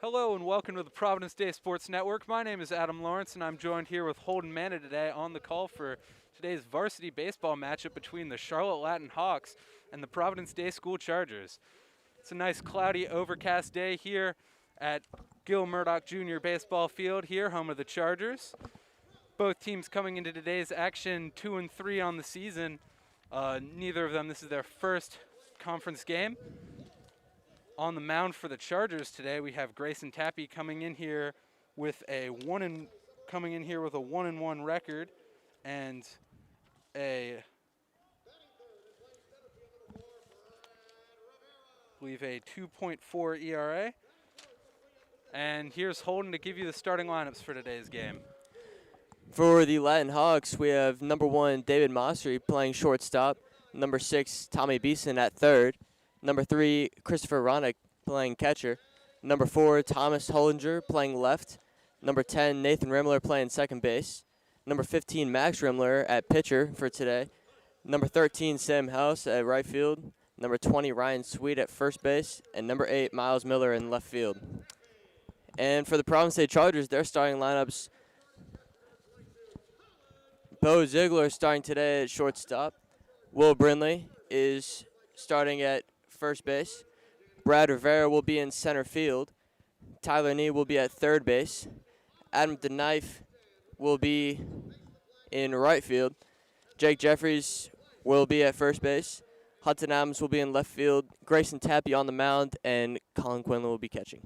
Hello and welcome to the Providence Day Sports Network. My name is Adam Lawrence and I'm joined here with Holden Manna today on the call for today's varsity baseball matchup between the Charlotte Latin Hawks and the Providence Day School Chargers. It's a nice cloudy overcast day here at Gil Murdoch Jr. Baseball Field here, home of the Chargers. Both teams coming into today's action 2-3 on the season. Neither of them, this is their first conference game. On the mound for the Chargers today, we have Grayson Tappy coming in here with a 1-1 record and I believe a 2.4 ERA. And here's Holden to give you the starting lineups for today's game. For the Latin Hawks, we have number 1, David Mossery playing shortstop, number 6, Tommy Beeson at third, number 3, Christopher Ronick playing catcher, number 4, Thomas Hollinger playing left, number 10, Nathan Rimler playing second base, number 15, Max Rimler at pitcher for today, number 13, Sam House at right field, number 20, Ryan Sweet at first base, and number 8, Miles Miller in left field. And for the Providence State Chargers, their starting lineups: Bo Ziegler starting today at shortstop. Will Brindley is starting at first base. Brad Rivera will be in center field. Tyler Nee will be at third base. Adam DeKnife will be in right field. Jake Jeffries will be at first base. Hudson Adams will be in left field. Grayson Tappy on the mound, and Colin Quinlan will be catching.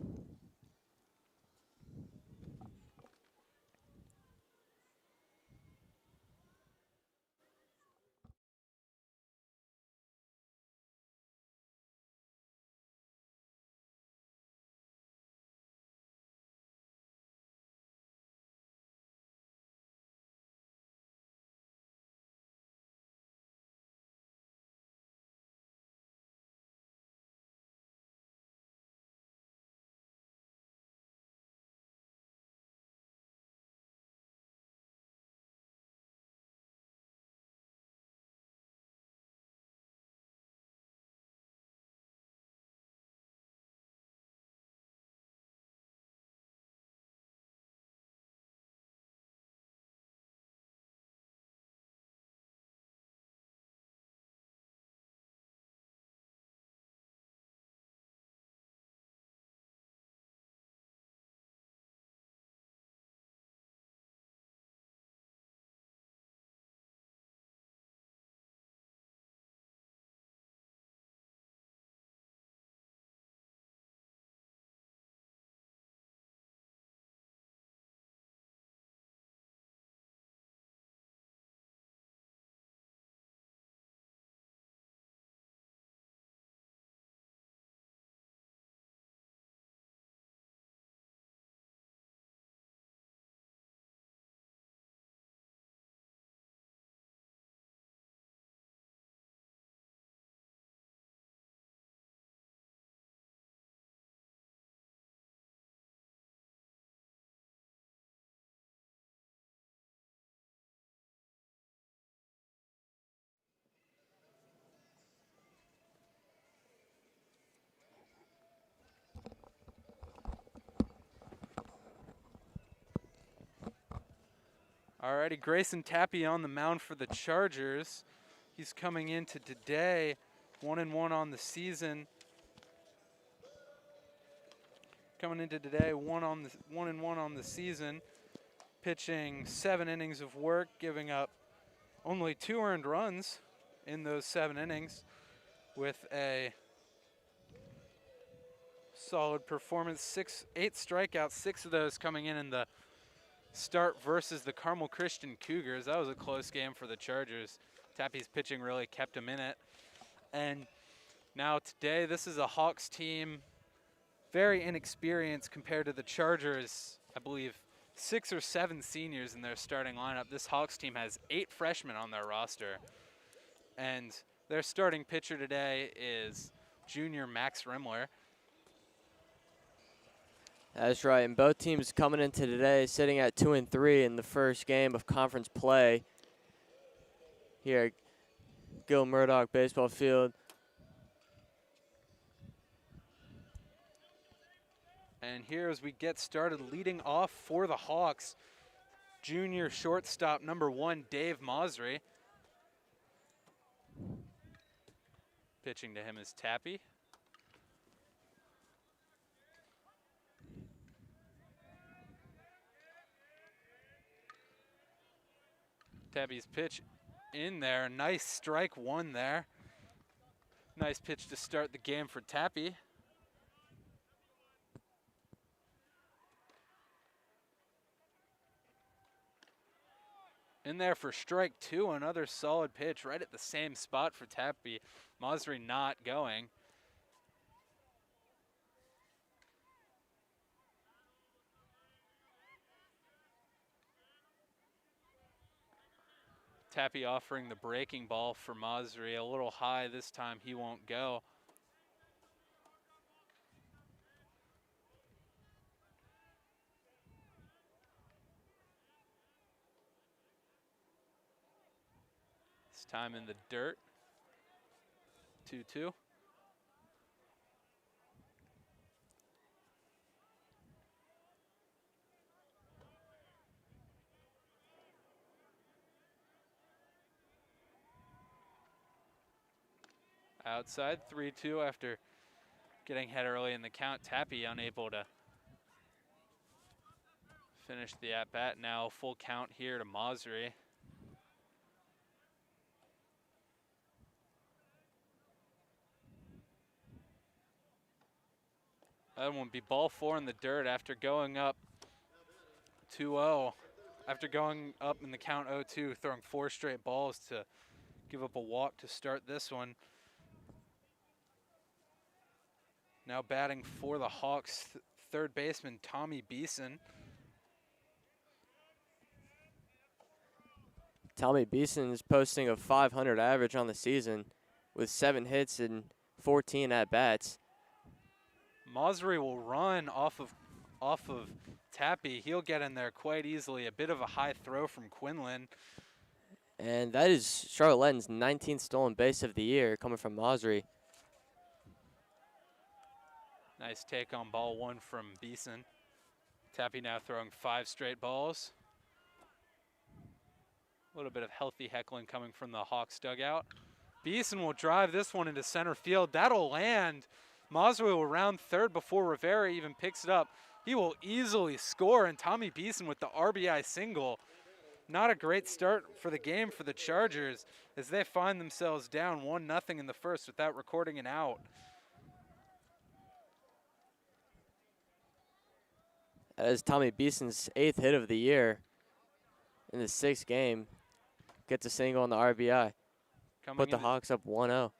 Alrighty, Grayson Tappy on the mound for the Chargers. He's coming into today 1-1 on the season. Coming into today 1-1 on the season, pitching 7 innings of work, giving up only 2 earned runs in those 7 innings, with a solid performance. 8 strikeouts, 6 of those coming in the start versus the Carmel Christian Cougars. That was a close game for the Chargers. Tappy's pitching really kept him in it. And now today, this is a Hawks team very inexperienced compared to the Chargers. I believe 6 or 7 seniors in their starting lineup. This Hawks team has 8 freshmen on their roster. And their starting pitcher today is junior Max Rimler. That's right, and both teams coming into today sitting at 2-3 in the first game of conference play here at Gil Murdoch Baseball Field. And here as we get started, leading off for the Hawks, junior shortstop number 1, Dave Masri. Pitching to him is Tappy. Tappy's pitch in there. Nice strike one there. Nice pitch to start the game for Tappy. In there for strike 2, another solid pitch right at the same spot for Tappy. Masri not going. Tappy offering the breaking ball for Masri. A little high this time, he won't go. This time in the dirt. 2-2. Outside, 3-2 after getting hit early in the count. Tappy unable to finish the at-bat. Now full count here to Masri. That won't be ball 4 in the dirt after going up 2-0. After going up in the count 0-2, throwing 4 straight balls to give up a walk to start this one. Now batting for the Hawks, third baseman Tommy Beeson. Tommy Beeson is posting a .500 average on the season with 7 hits and 14 at-bats. Masri will run off of Tappy. He'll get in there quite easily. A bit of a high throw from Quinlan. And that is Charlotte Letton's 19th stolen base of the year coming from Masri. Nice take on ball 1 from Beeson. Tappy now throwing 5 straight balls. A little bit of healthy heckling coming from the Hawks dugout. Beeson will drive this one into center field. That'll land. Masri will round third before Rivera even picks it up. He will easily score, and Tommy Beeson with the RBI single. Not a great start for the game for the Chargers as they find themselves down 1-0 in the first without recording an out. That is Tommy Beeson's 8th hit of the year in the 6th game. Gets a single on the RBI. Put the Hawks up 1-0.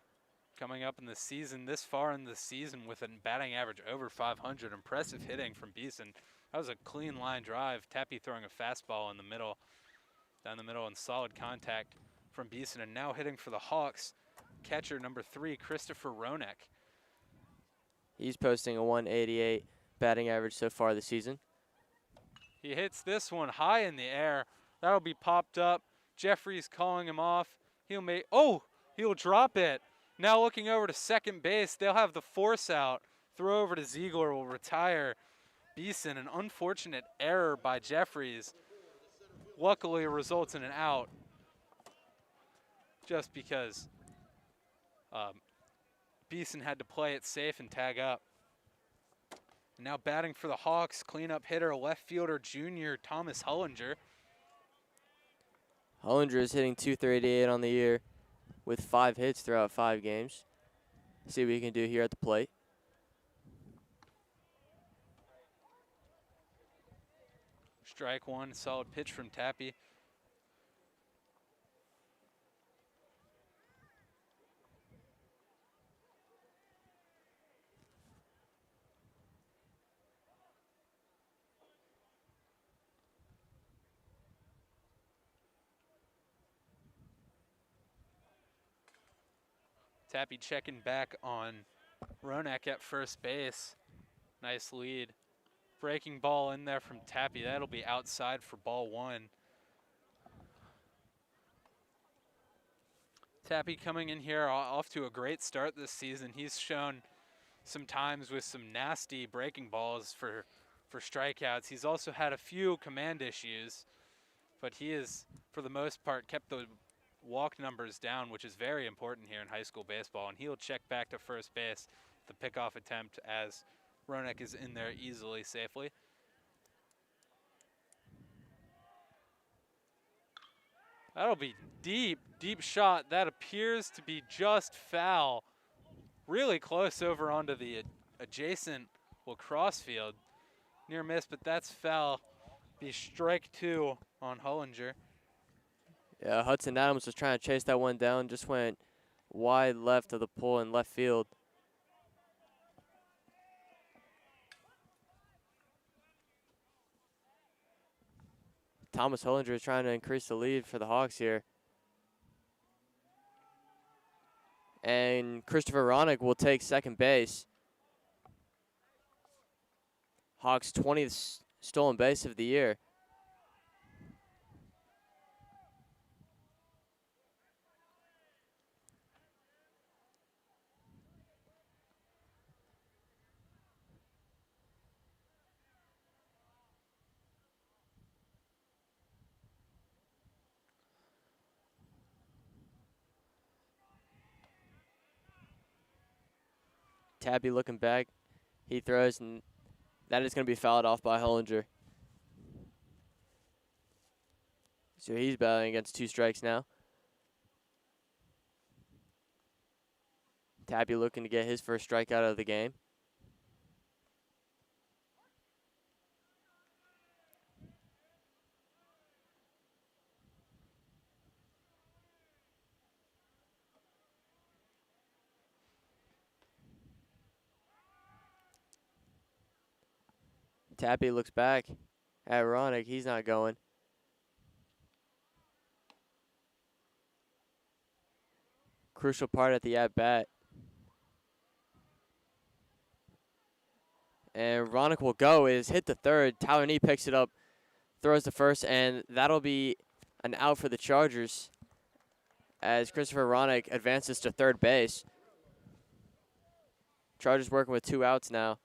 Coming up in the season, this far in the season with a batting average over 500. Impressive hitting from Beeson. That was a clean line drive. Tappy throwing a fastball in the middle, down the middle, and solid contact from Beeson. And now hitting for the Hawks, catcher number 3, Christopher Ronek. He's posting a 188 batting average so far this season. He hits this one high in the air. That'll be popped up. Jeffries calling him off. He'll drop it. Now looking over to second base, they'll have the force out. Throw over to Ziegler will retire Beeson. An unfortunate error by Jeffries. Luckily, it results in an out. Just because Beeson had to play it safe and tag up. Now batting for the Hawks, cleanup hitter, left fielder, junior Thomas Hullinger. Hullinger is hitting .238 on the year with 5 hits throughout 5 games. See what he can do here at the plate. Strike 1, solid pitch from Tappy. Tappy checking back on Ronek at first base. Nice lead. Breaking ball in there from Tappy. That'll be outside for ball 1. Tappy coming in here off to a great start this season. He's shown some times with some nasty breaking balls for strikeouts. He's also had a few command issues, but he has, for the most part, kept the walk numbers down, which is very important here in high school baseball. And he'll check back to first base, the pickoff attempt, as Roenick is in there easily, safely. That'll be deep, deep shot. That appears to be just foul. Really close over onto the adjacent lacrosse field. Near miss, but that's foul. Be strike 2 on Hollinger. Yeah, Hudson Adams was trying to chase that one down, just went wide left of the pole in left field. Thomas Hollinger is trying to increase the lead for the Hawks here. And Christopher Roenick will take second base. Hawks' 20th stolen base of the year. Tabby looking back. He throws, and that is going to be fouled off by Hollinger. So he's battling against 2 strikes now. Tabby looking to get his first strikeout of the game. Tabby looks back at Roenick. He's not going. Crucial part at the at-bat. And Roenick will go, is hit the third. Tyler Nee picks it up, throws the first, and that'll be an out for the Chargers as Christopher Roenick advances to third base. Chargers working with 2 outs now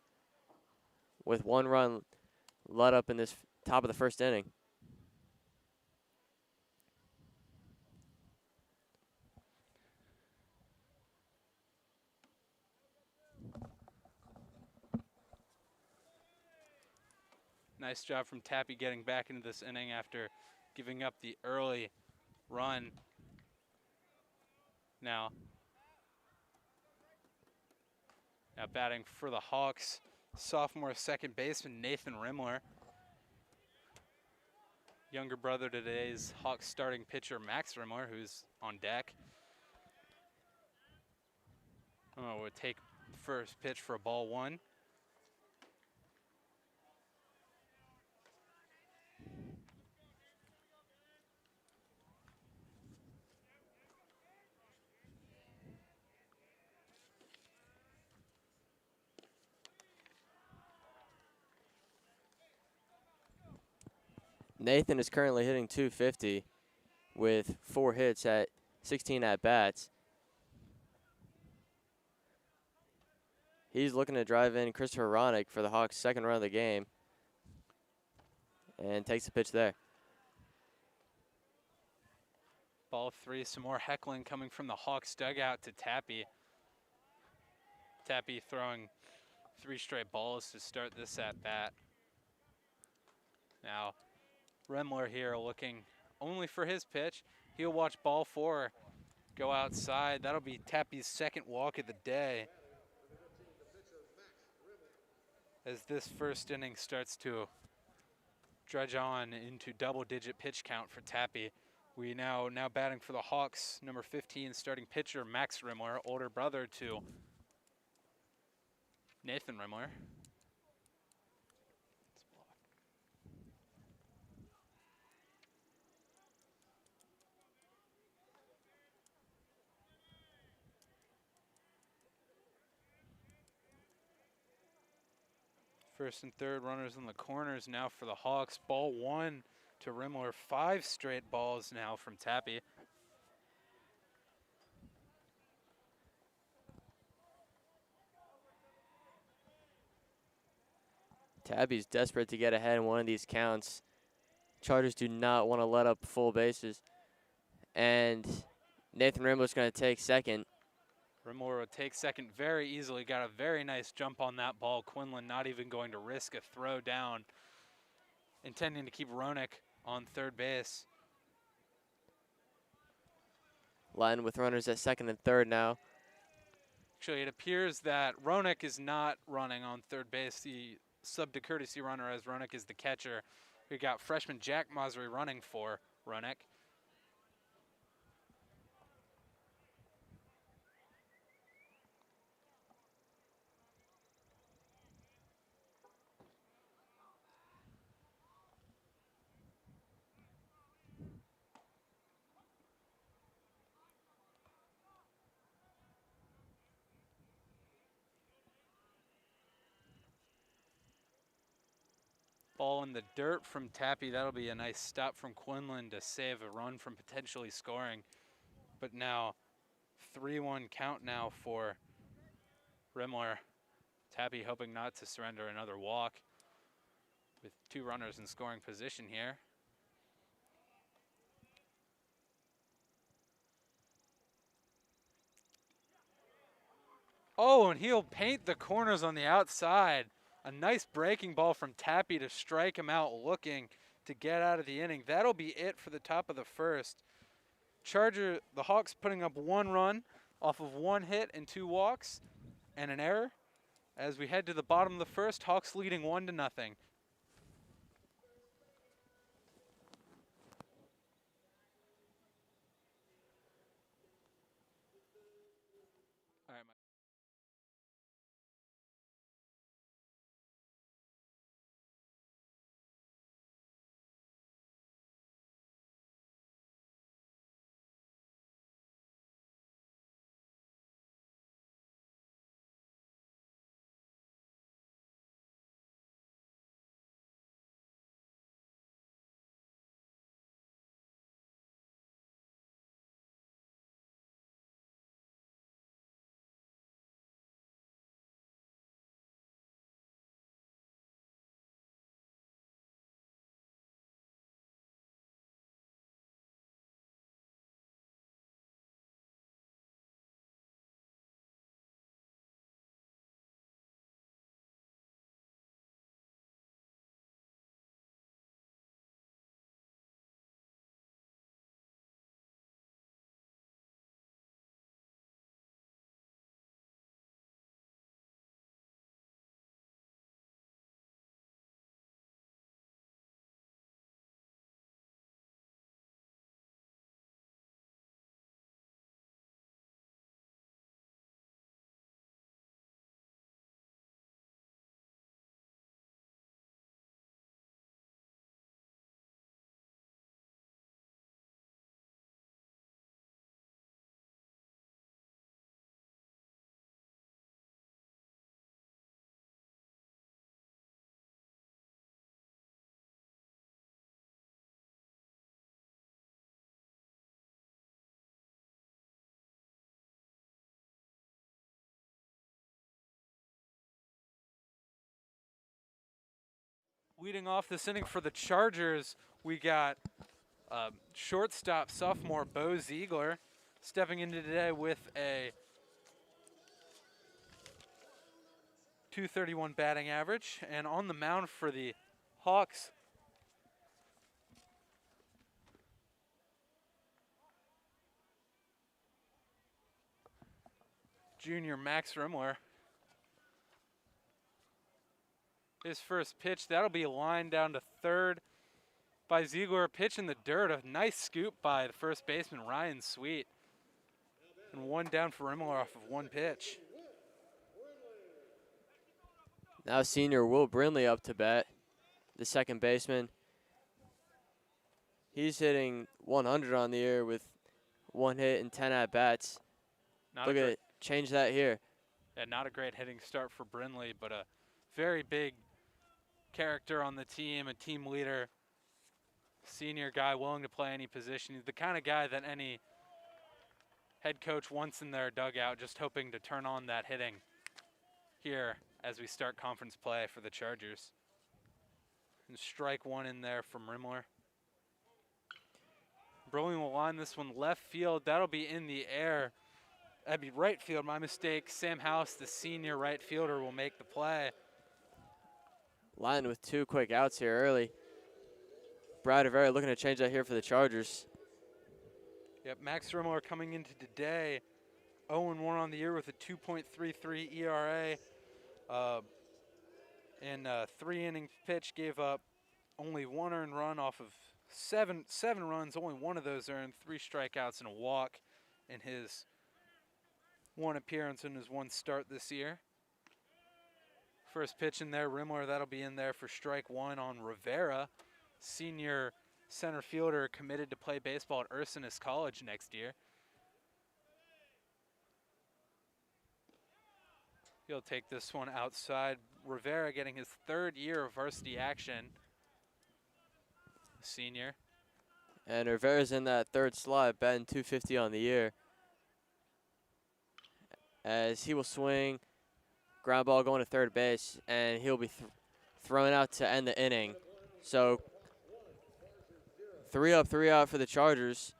with 1 run let up in this top of the first inning. Nice job from Tappy getting back into this inning after giving up the early run. Now batting for the Hawks, sophomore second baseman Nathan Rimler. Younger brother to today's Hawks starting pitcher Max Rimler, who's on deck. Would take first pitch for a ball 1. Nathan is currently hitting .250 with 4 hits at 16 at-bats. He's looking to drive in Christopher Roenick for the Hawks' second run of the game and takes the pitch there. Ball 3, some more heckling coming from the Hawks dugout to Tappy. Tappy throwing 3 straight balls to start this at-bat. Now, Rimler here looking only for his pitch. He'll watch ball 4 go outside. That'll be Tappy's second walk of the day, as this first inning starts to drudge on into double-digit pitch count for Tappy. We now batting for the Hawks, number 15 starting pitcher Max Rimler, older brother to Nathan Rimler. First and third runners in the corners now for the Hawks. Ball 1 to Rimler. 5 straight balls now from Tappy. Tabby's desperate to get ahead in one of these counts. Chargers do not want to let up full bases. And Nathan Rimler's going to take second. Rimler will take second very easily. Got a very nice jump on that ball. Quinlan not even going to risk a throw down, intending to keep Roenick on third base. Latin with runners at second and third now. Actually, it appears that Roenick is not running on third base. The sub to courtesy runner, as Roenick is the catcher. We got freshman Jack Masri running for Roenick. Ball in the dirt from Tappy. That'll be a nice stop from Quinlan to save a run from potentially scoring. But now 3-1 count now for Rimler. Tappy hoping not to surrender another walk with 2 runners in scoring position here. Oh, and he'll paint the corners on the outside. A nice breaking ball from Tappy to strike him out, looking to get out of the inning. That'll be it for the top of the first. The Hawks putting up 1 run off of 1 hit and 2 walks and an error. As we head to the bottom of the first, Hawks leading 1-0. All right, leading off this inning for the Chargers, we got shortstop sophomore Bo Ziegler stepping into today with a .231 batting average. And on the mound for the Hawks, junior Max Rimler. His first pitch, that'll be a line down to third by Ziegler. A pitch in the dirt, a nice scoop by the first baseman, Ryan Sweet. And 1 down for Rimler off of 1 pitch. Now senior Will Brindley up to bat, the second baseman. He's hitting 100 on the year with 1 hit and 10 at-bats. Look at it, change that here. Yeah, not a great hitting start for Brindley, but a very big character on the team, a team leader, senior guy willing to play any position. He's the kind of guy that any head coach wants in their dugout, just hoping to turn on that hitting here as we start conference play for the Chargers. And strike one in there from Rimler. Brolin will line this one left field. That'll be in the air. That'd be right field, my mistake. Sam House, the senior right fielder, will make the play. Latin with 2 quick outs here early. Brad Rivera looking to change that here for the Chargers. Yep, Max Rimler coming into today 0-1 on the year with a 2.33 ERA. In a 3-inning pitch, gave up only 1 earned run off of seven runs. Only 1 of those earned, 3 strikeouts and a walk in his 1 appearance and his 1 start this year. First pitch in there, Rimler, that'll be in there for strike 1 on Rivera, senior center fielder committed to play baseball at Ursinus College next year. He'll take this one outside. Rivera getting his 3rd year of varsity action. Senior. And Rivera's in that 3rd slot, batting .250 on the year. As he will swing, ground ball going to 3rd base, and he'll be thrown out to end the inning. So 3 up, 3 out for the Chargers,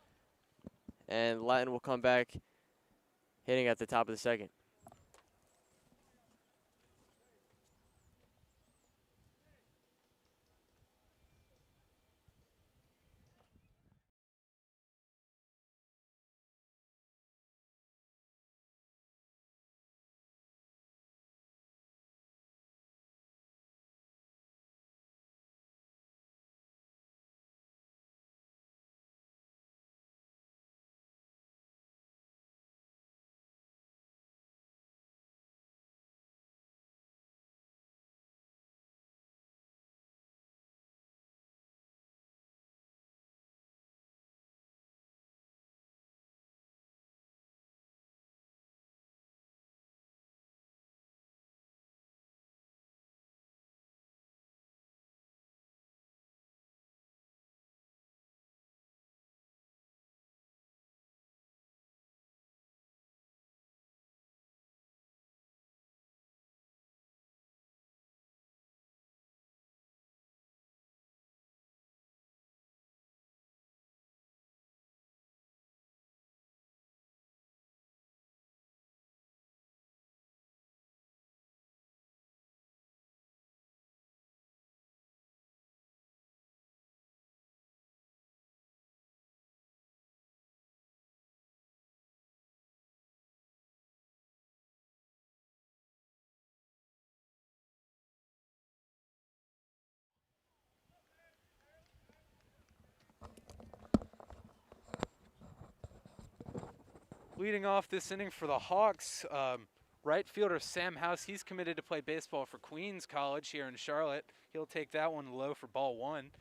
and Latin will come back hitting at the top of the 2nd. Leading off this inning for the Hawks, right fielder Sam House, he's committed to play baseball for Queens College here in Charlotte. He'll take that one low for ball 1.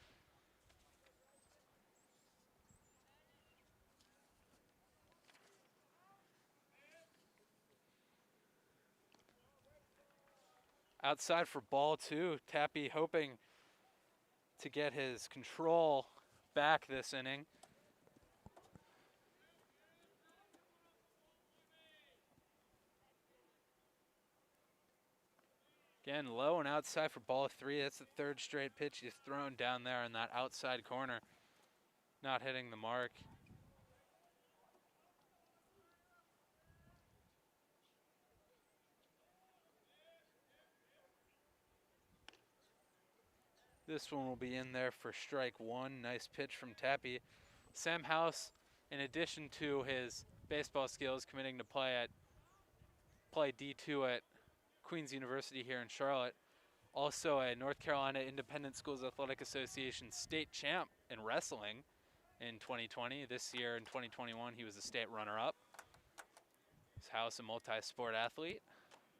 Outside for ball 2, Tappy hoping to get his control back this inning. Again, low and outside for ball 3. That's the 3rd straight pitch he's thrown down there in that outside corner. Not hitting the mark. This one will be in there for strike 1. Nice pitch from Tappy. Sam House, in addition to his baseball skills, committing to play D2 at Queens University here in Charlotte. Also a North Carolina Independent Schools Athletic Association state champ in wrestling in 2020. This year in 2021, he was a state runner-up. His House, a multi-sport athlete,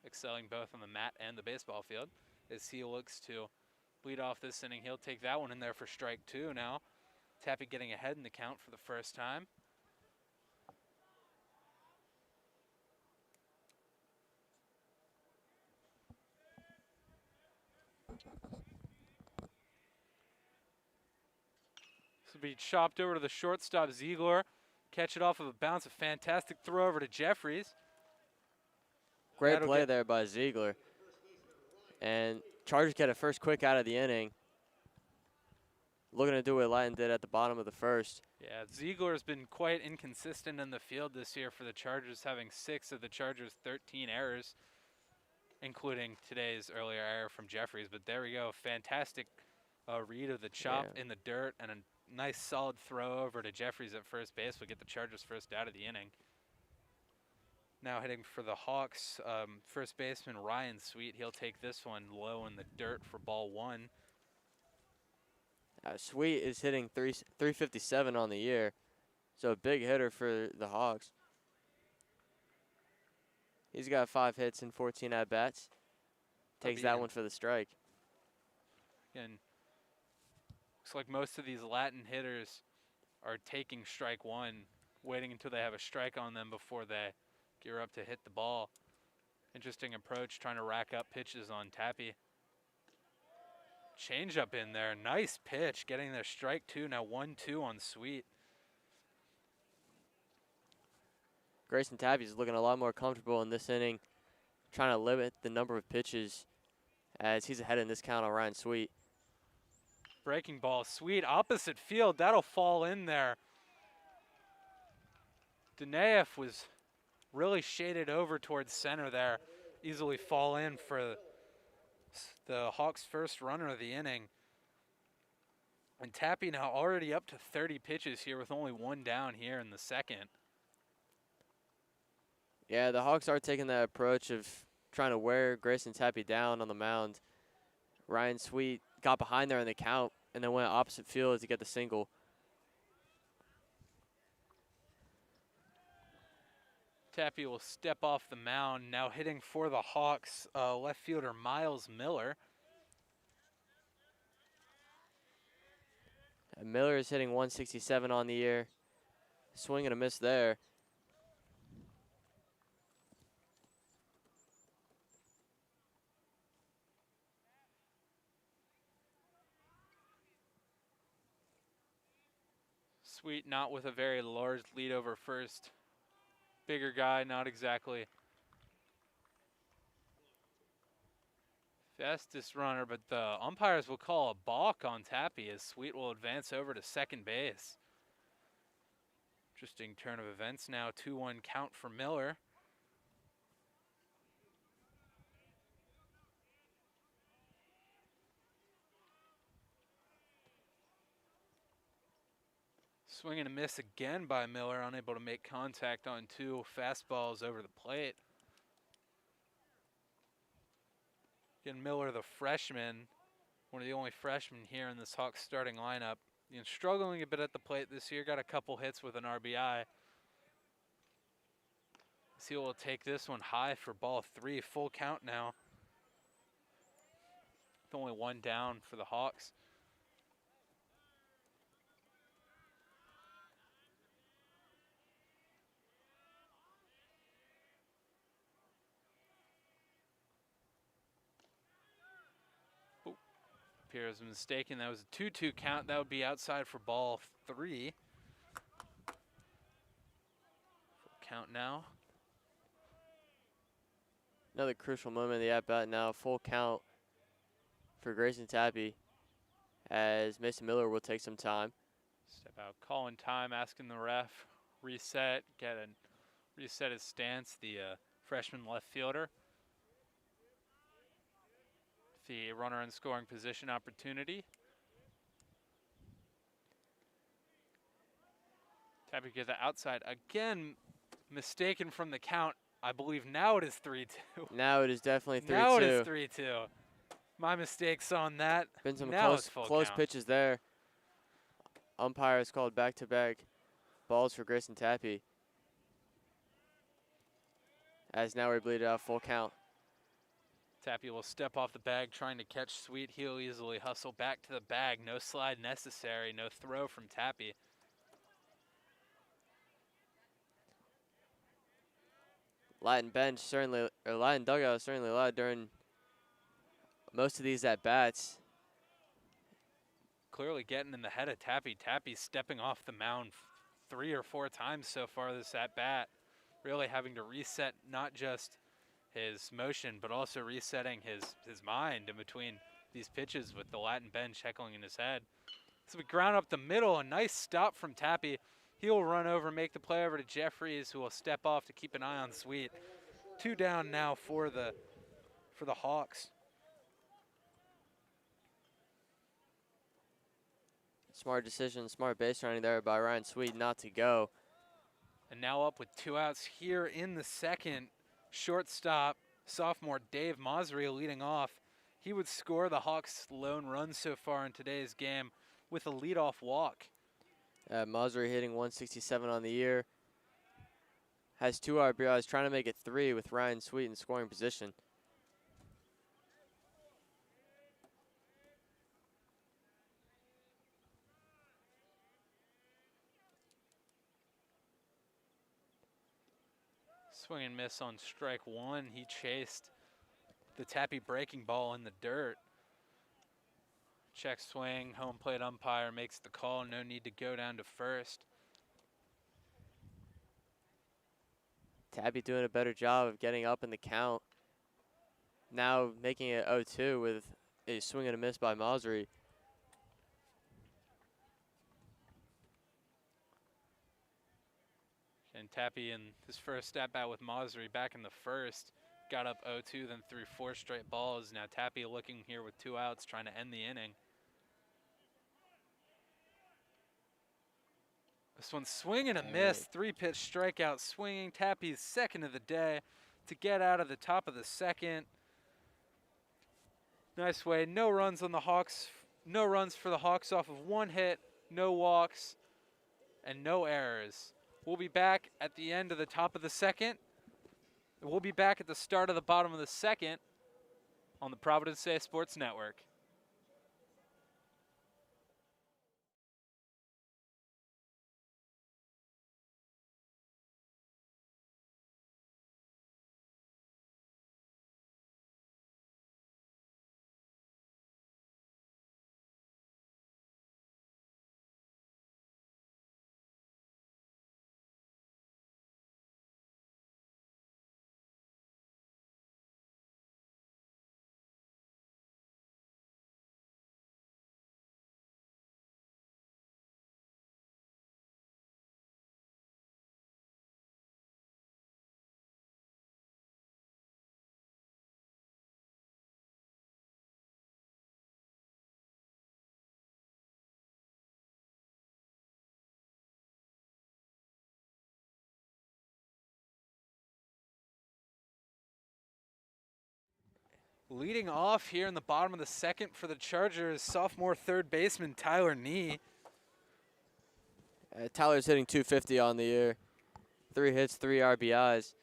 excelling both on the mat and the baseball field. As he looks to lead off this inning, he'll take that one in there for strike 2 now. Tappy getting ahead in the count for the first time. This will be chopped over to the shortstop, Ziegler. Catch it off of a bounce, a fantastic throw over to Jeffries. Great play there by Ziegler. And Chargers get a first quick out of the inning. looking to do what Latin did at the bottom of the first. Yeah, Ziegler's been quite inconsistent in the field this year for the Chargers, having 6 of the Chargers' 13 errors, including today's earlier error from Jeffries. But there we go, fantastic read of the chop in the dirt, and a nice solid throw over to Jeffries at first base will get the Chargers first out of the inning. Now hitting for the Hawks, first baseman Ryan Sweet. He'll take this one low in the dirt for ball 1. Sweet is hitting 357 on the year, so a big hitter for the Hawks. He's got 5 hits and 14 at-bats. Takes that one for the strike. Again, looks like most of these Latin hitters are taking strike 1, waiting until they have a strike on them before they gear up to hit the ball. Interesting approach, trying to rack up pitches on Tappy. Change up in there, nice pitch, getting their strike 2, now 1-2 on Sweet. Grayson Tappy's looking a lot more comfortable in this inning, trying to limit the number of pitches as he's ahead in this count on Ryan Sweet. Breaking ball, Sweet, opposite field, that'll fall in there. Danaeff was really shaded over towards center there, easily fall in for the Hawks' first runner of the inning. And Tappy now already up to 30 pitches here with only 1 down here in the second. Yeah, the Hawks are taking that approach of trying to wear Grayson Tappy down on the mound. Ryan Sweet got behind there in the count and then went opposite field to get the single. Tappy will step off the mound, now hitting for the Hawks, left fielder Miles Miller. And Miller is hitting 167 on the year. Swing and a miss there. Sweet not with a very large lead over first. Bigger guy, not exactly fastest runner, but the umpires will call a balk on Tappy as Sweet will advance over to second base. Interesting turn of events now, 2-1 count for Miller. Swing and a miss again by Miller, unable to make contact on 2 fastballs over the plate. Again, Miller, the freshman, one of the only freshmen here in this Hawks starting lineup. You know, struggling a bit at the plate this year, got a couple hits with an RBI. Seal will take this one high for ball 3, full count now. With only 1 down for the Hawks. Appears mistaken. That was a 2-2 count. That would be outside for ball 3. Full count now. Another crucial moment of the at-bat now. Full count for Grayson Tappy as Mason Miller will take some time. Step out, calling time, asking the ref, reset, reset his stance, the freshman left fielder. The runner in scoring position opportunity. Tappy gets the outside again, mistaken from the count. I believe now it is 3-2. Now it is definitely 3-2. Now it is 3-2. My mistakes on that. Been some now close pitches there. Umpires called back-to-back balls for Grayson Tappy. As now we're bleeding out full count. Tappy will step off the bag trying to catch Sweet. He'll easily hustle back to the bag. No slide necessary. No throw from Tappy. Latin dugout certainly allowed during most of these at-bats. Clearly getting in the head of Tappy. Tappy stepping off the mound 3 or 4 times so far this at-bat. Really having to reset not just his motion, but also resetting his mind in between these pitches with the Latin bench heckling in his head. So we ground up the middle. A nice stop from Tappy. He'll run over, make the play over to Jeffries, who will step off to keep an eye on Sweet. 2 down now for the Hawks. Smart decision, smart base running there by Ryan Sweet not to go. And now up with 2 outs here in the second. Shortstop, sophomore Dave Masri leading off. He would score the Hawks' lone run so far in today's game with a leadoff walk. Masri hitting 167 on the year. Has 2 RBIs, trying to make it 3 with Ryan Sweet in scoring position. Swing and miss on strike 1. He chased the Tappy breaking ball in the dirt. Check swing, home plate umpire makes the call. No need to go down to first. Tappy doing a better job of getting up in the count. Now making it 0-2 with a swing and a miss by Masri. And Tappy in his first at-bat with Masri back in the first. Got up 0-2, then threw 4 straight balls. Now Tappy looking here with 2 outs, trying to end the inning. This one's swing and a miss. 3-pitch strikeout swinging. Tappy's second of the day to get out of the top of the second. Nice way. No runs on the Hawks. No runs for the Hawks off of 1 hit, no walks, and no errors. We'll be back at the end of the top of the second. We'll be back at the start of the bottom of the second on the Providence Day Sports Network. Leading off here in the bottom of the second for the Chargers, sophomore third baseman Tyler Nee. Tyler's hitting 250 on the year. 3 hits, 3 RBIs.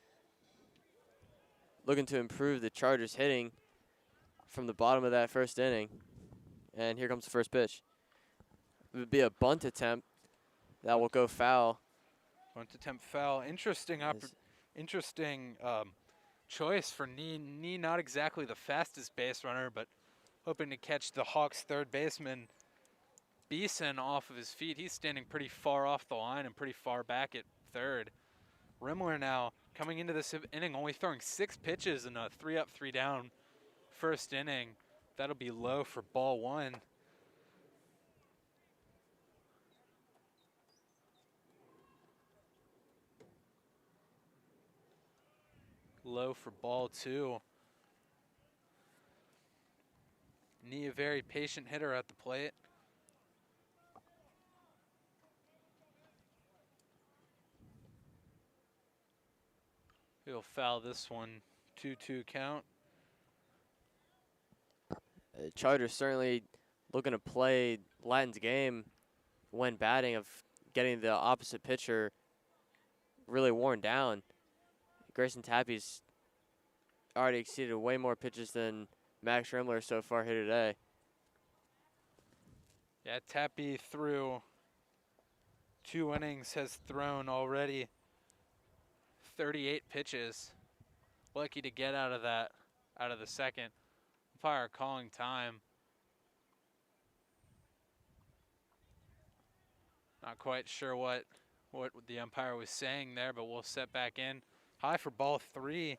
Looking to improve the Chargers hitting from the bottom of that first inning. And here comes the first pitch. It would be a bunt attempt that will go foul. Bunt attempt foul. Interesting choice for Nee. Nee not exactly the fastest base runner, but hoping to catch the Hawks' third baseman Beeson off of his feet. He's standing pretty far off the line and pretty far back at third. Rimler now coming into this inning only throwing 6 pitches in a 3-up, 3-down first inning. That'll be low for ball 1. Low for ball 2. Nee, a very patient hitter at the plate. He'll foul this one. 2-2 count. Chargers certainly looking to play Latin's game when batting, of getting the opposite pitcher really worn down. Grayson Tappy's already exceeded way more pitches than Max Rimler so far here today. Yeah, Tappy through 2 innings has thrown already 38 pitches. Lucky to get out of the second. Umpire calling time. Not quite sure what the umpire was saying there, but we'll set back in. High for ball 3.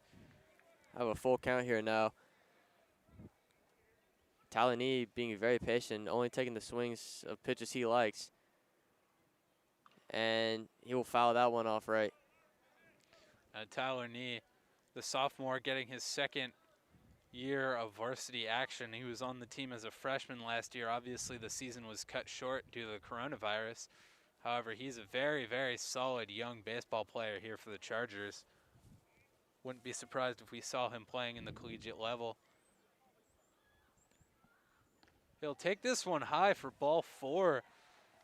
I have a full count here now. Talani being very patient, only taking the swings of pitches he likes. And he will foul that one off right. Tyler Nee, the sophomore, getting his second year of varsity action. He was on the team as a freshman last year. Obviously, the season was cut short due to the coronavirus. However, he's a very, very solid young baseball player here for the Chargers. Wouldn't be surprised if we saw him playing in the collegiate level. He'll take this one high for ball 4.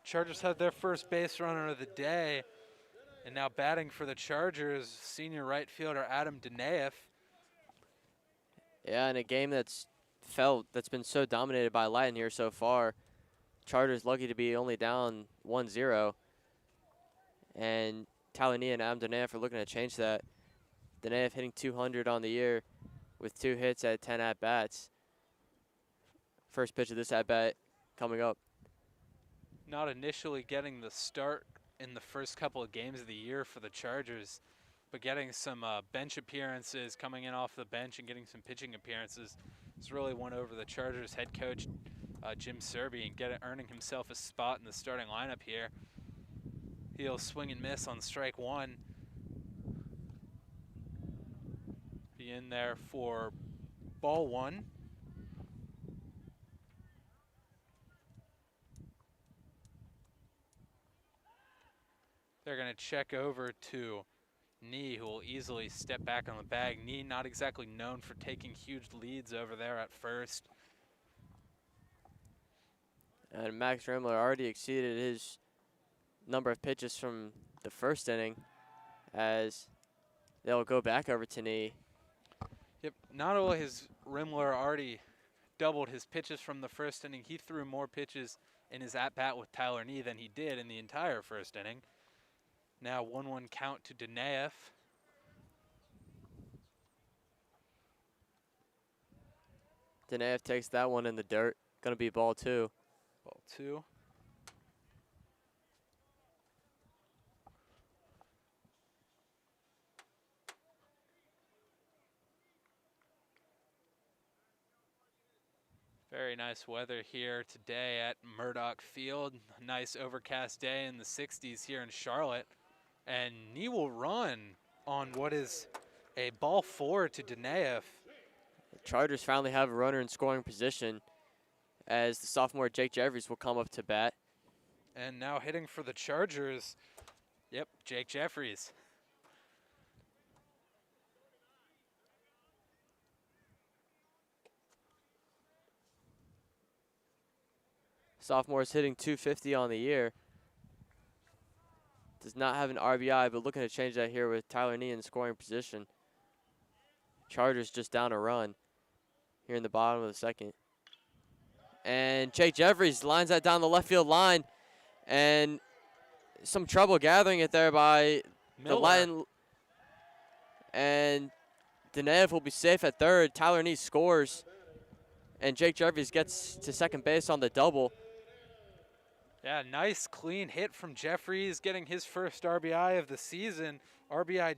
Chargers have their first base runner of the day. And now batting for the Chargers, senior right fielder Adam Danaeff. Yeah, in a game that's been so dominated by Latin here so far. Chargers lucky to be only down 1-0. And Talani and Adam Danaeff are looking to change that. Danaeff hitting 200 on the year with 2 hits at 10 at-bats. First pitch of this at-bat coming up. Not initially getting the start in the first couple of games of the year for the Chargers, but getting some bench appearances, coming in off the bench and getting some pitching appearances has really won over the Chargers head coach Jim Serby and earning himself a spot in the starting lineup here. He'll swing and miss on strike 1. Be in there for ball 1. They're going to check over to Nee, who will easily step back on the bag. Nee not exactly known for taking huge leads over there at first. And Max Rimler already exceeded his number of pitches from the first inning as they'll go back over to Nee. Yep, not only has Rimler already doubled his pitches from the first inning, he threw more pitches in his at-bat with Tyler Nee than he did in the entire first inning. Now 1-1 count to Danaeff. Danaeff takes that one in the dirt. Gonna be ball 2. Ball 2. Very nice weather here today at Murdoch Field. Nice overcast day in the 60s here in Charlotte. And Nee will run on what is a ball 4 to Danaeff. The Chargers finally have a runner in scoring position as the sophomore Jake Jeffries will come up to bat. And now hitting for the Chargers, yep, Jake Jeffries. Sophomore's hitting 250 on the year. Does not have an RBI, but looking to change that here with Tyler Nee in scoring position. Chargers just down a run here in the bottom of the second. And Jake Jeffries lines that down the left field line. And some trouble gathering it there by Miller. the Latin. And Danaeff will be safe at third. Tyler Nee scores. And Jake Jeffries gets to second base on the double. Yeah, nice clean hit from Jeffries, getting his first RBI of the season. RBI,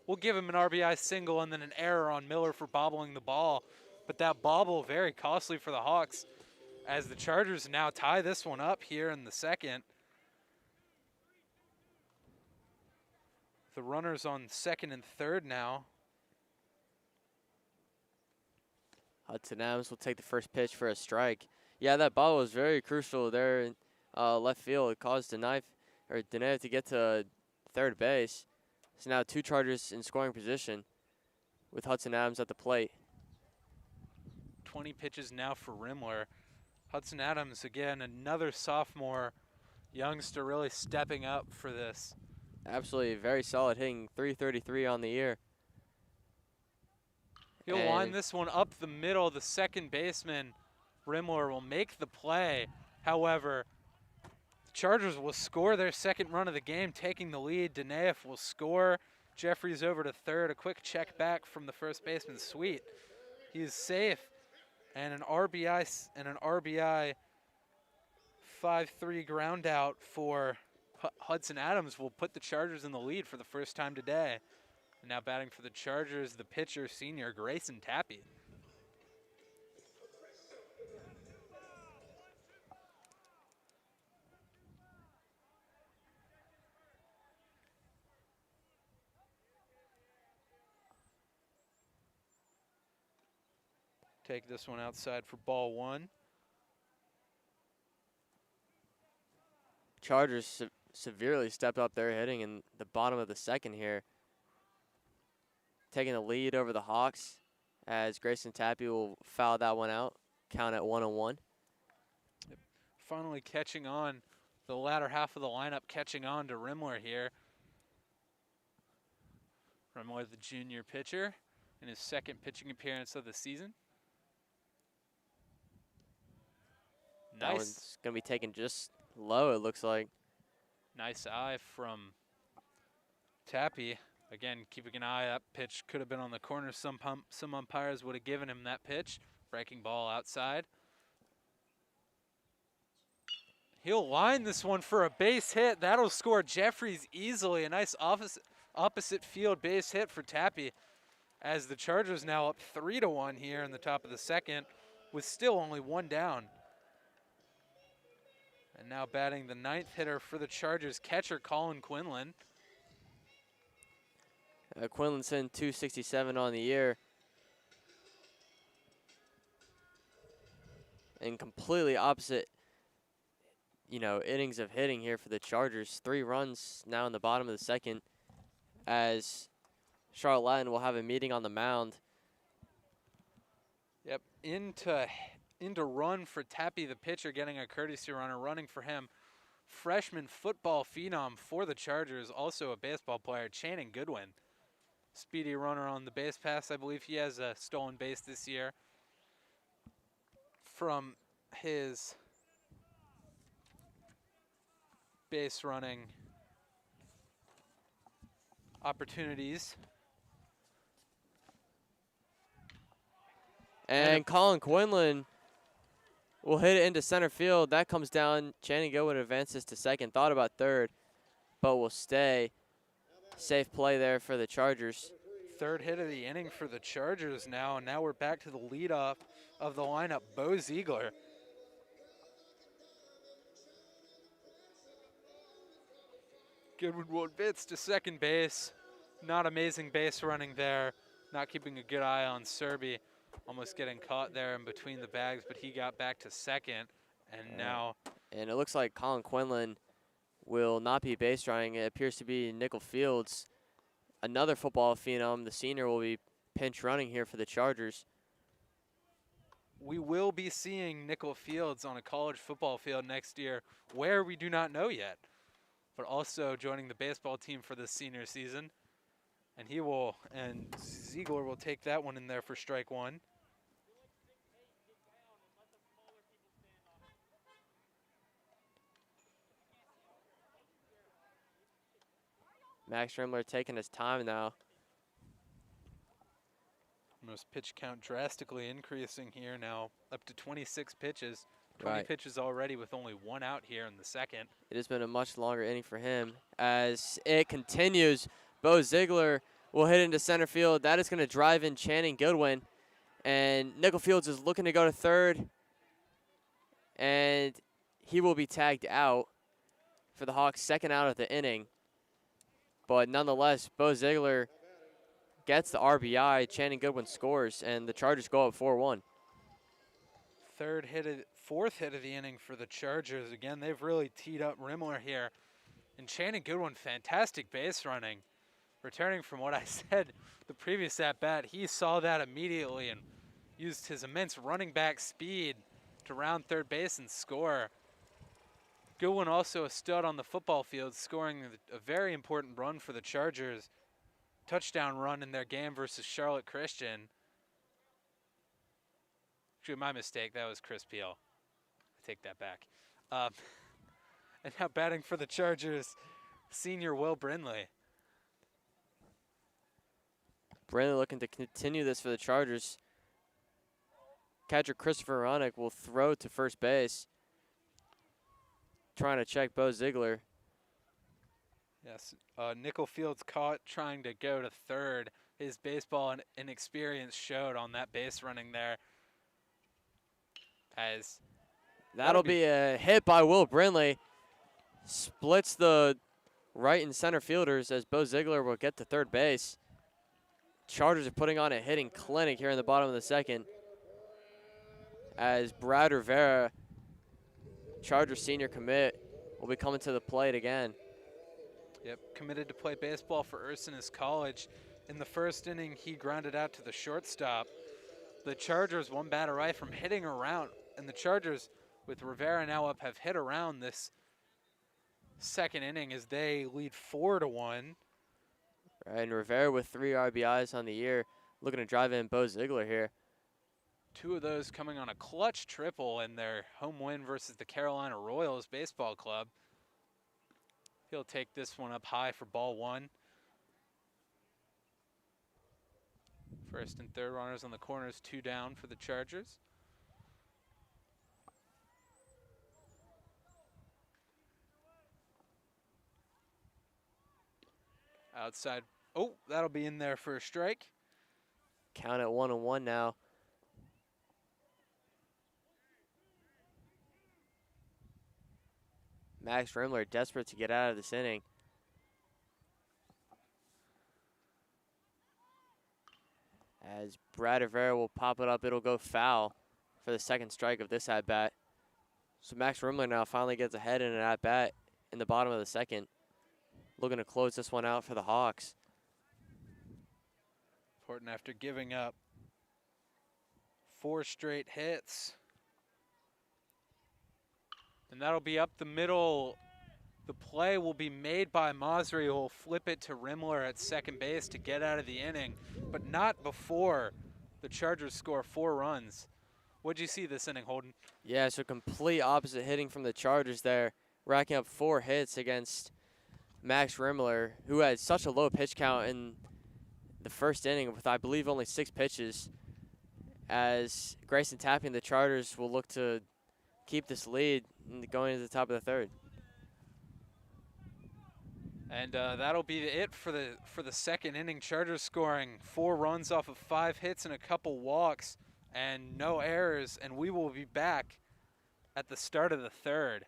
we'll give him an RBI single and then an error on Miller for bobbling the ball. But that bobble, very costly for the Hawks as the Chargers now tie this one up here in the second. The runners on second and third now. Hudson Adams will take the first pitch for a strike. Yeah, that ball was very crucial there in left field. It caused Danaeff to get to third base. So now 2 Chargers in scoring position with Hudson Adams at the plate. 20 pitches now for Rimler. Hudson Adams, again, another sophomore youngster really stepping up for this. Absolutely very solid, hitting .333 on the year. He'll line this one up the middle. The second baseman, Rimler, will make the play. However, the Chargers will score their second run of the game, taking the lead. Danaeff will score. Jeffries over to third. A quick check back from the first baseman, Sweet. He is safe. And an RBI 5-3 ground out for Hudson Adams will put the Chargers in the lead for the first time today. And now batting for the Chargers, the pitcher, senior Grayson Tappy. take this one outside for ball one. Chargers severely stepped up their hitting in the bottom of the second here, taking the lead over the Hawks as Grayson Tappy will foul that one out. Count at 1-1. Finally catching on, the latter half of the lineup catching on to Rimler here. Rimler, the junior pitcher, in his second pitching appearance of the season. That Nice. one's going to be taken just low, it looks like. Nice eye from Tappy. Again, keeping an eye. That pitch could have been on the corner. Some umpires would have given him that pitch. Breaking ball outside. He'll line this one for a base hit. That'll score Jeffries easily. A nice opposite field base hit for Tappy, as the Chargers now up 3-1 here in the top of the second with still only one down. And now batting the ninth hitter for the Chargers, catcher Colin Quinlan. Quinlan's in 267 on the year. And completely opposite, innings of hitting here for the Chargers. 3 runs now in the bottom of the second, as Charlotte Latin will have a meeting on the mound. Yep, into run for Tappy, the pitcher, getting a courtesy runner. Running for him, freshman football phenom for the Chargers, also a baseball player, Channing Goodwin. Speedy runner on the base pass. I believe he has a stolen base this year from his base running opportunities. And Colin Quinlan will hit it into center field. That comes down. Channing Goodwin advances to second. Thought about third, but will stay. Safe play there for the Chargers. Third hit of the inning for the Chargers now, and now we're back to the leadoff of the lineup, Bo Ziegler. Goodwin will advance to second base. Not amazing base running there. Not keeping a good eye on Serby. Almost getting caught there in between the bags, but he got back to second. And now... And it looks like Colin Quinlan will not be base running. It appears to be Nickel Fields, another football phenom. The senior will be pinch running here for the Chargers. We will be seeing Nickel Fields on a college football field next year, where we do not know yet, but also joining the baseball team for the senior season. And Ziegler will take that one in there for strike one. Max Rimler taking his time now. Most pitch count drastically increasing here now, up to 26 pitches. 20 Right. pitches already with only one out here in the second. It has been a much longer inning for him as it continues. Bo Ziegler will hit into center field. That is going to drive in Channing Goodwin. And Nickel Fields is looking to go to third. And he will be tagged out for the Hawks' second out of the inning. But nonetheless, Bo Ziegler gets the RBI. Channing Goodwin scores, and the Chargers go up 4-1. Fourth hit of the inning for the Chargers. Again, they've really teed up Rimler here. And Channing Goodwin, fantastic base running. Returning from what I said the previous at-bat, he saw that immediately and used his immense running back speed to round third base and score. Goodwin also a stud on the football field, scoring a very important run for the Chargers. Touchdown run in their game versus Charlotte Christian. Actually, my mistake. That was Chris Peel. I take that back. And now batting for the Chargers, senior Will Brindley. Brindley looking to continue this for the Chargers. Catcher Christopher Ronick will throw to first base, trying to check Bo Ziegler. Yes, Nickel Fields caught trying to go to third. His baseball inexperience showed on that base running there. As that'll be a hit by Will Brindley. Splits the right and center fielders as Bo Ziegler will get to third base. Chargers are putting on a hitting clinic here in the bottom of the second. as Brad Rivera, Charger senior commit, will be coming to the plate again. Yep, committed to play baseball for Ursinus College. In the first inning, he grounded out to the shortstop. The Chargers one batter right from hitting around, and the Chargers, with Rivera now up, have hit around this second inning as they lead 4-1. Right, and Rivera with 3 RBIs on the year, looking to drive in Bo Ziegler here. 2 of those coming on a clutch triple in their home win versus the Carolina Royals baseball club. He'll take this one up high for ball 1. First and third runners on the corners, 2 down for the Chargers. Outside. Oh, that'll be in there for a strike. Count at 1-1 now. Max Rimler desperate to get out of this inning. As Brad Rivera will pop it up, it'll go foul for the second strike of this at-bat. So Max Rimler now finally gets ahead in an at-bat in the bottom of the second. Looking to close this one out for the Hawks. Important after giving up 4 straight hits. And that'll be up the middle. The play will be made by Masri, who will flip it to Rimler at second base to get out of the inning, but not before the Chargers score 4 runs. What'd you see this inning, Holden? Yeah, so complete opposite hitting from the Chargers there, racking up 4 hits against Max Rimler, who had such a low pitch count in the first inning with, I believe, only 6 pitches, as Grayson Tappy and the Chargers will look to keep this lead going into the top of the third. And that'll be it for the second inning. Chargers scoring 4 runs off of 5 hits and a couple walks and no errors, and we will be back at the start of the third.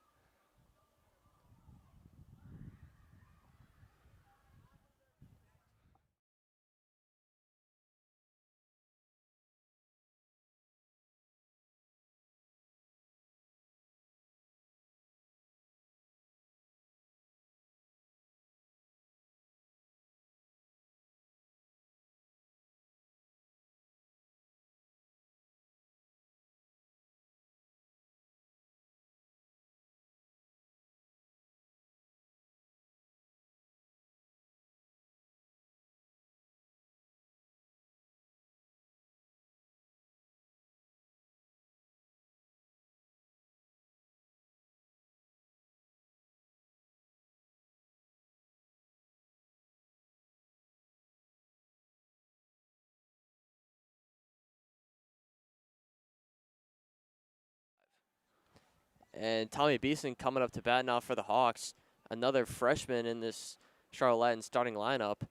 And Tommy Beeson coming up to bat now for the Hawks. Another freshman in this Charlotte Latin starting lineup.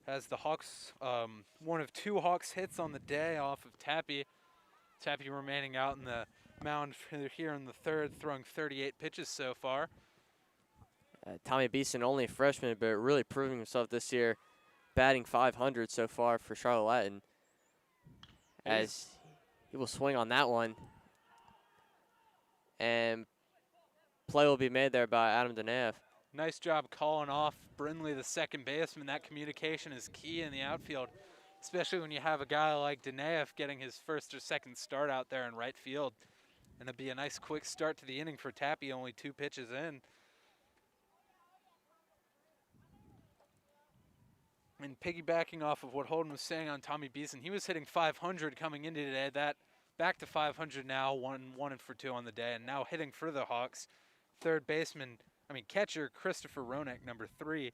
Has the Hawks, one of 2 Hawks hits on the day off of Tappy. Tappy remaining out in the mound here in the third, throwing 38 pitches so far. Tommy Beeson, only a freshman, but really proving himself this year, batting .500 so far for Charlotte Latin. As he will swing on that one. And play will be made there by Adam Danev. Nice job calling off Brindley, the second baseman. That communication is key in the outfield, especially when you have a guy like Danev getting his first or second start out there in right field. And it'd be a nice quick start to the inning for Tappy, only 2 pitches in. And piggybacking off of what Holden was saying on Tommy Beeson, he was hitting .500 coming into today. That back to .500 now, 1 for 2 on the day, and now hitting for the Hawks. Catcher Christopher Roenick, number 3.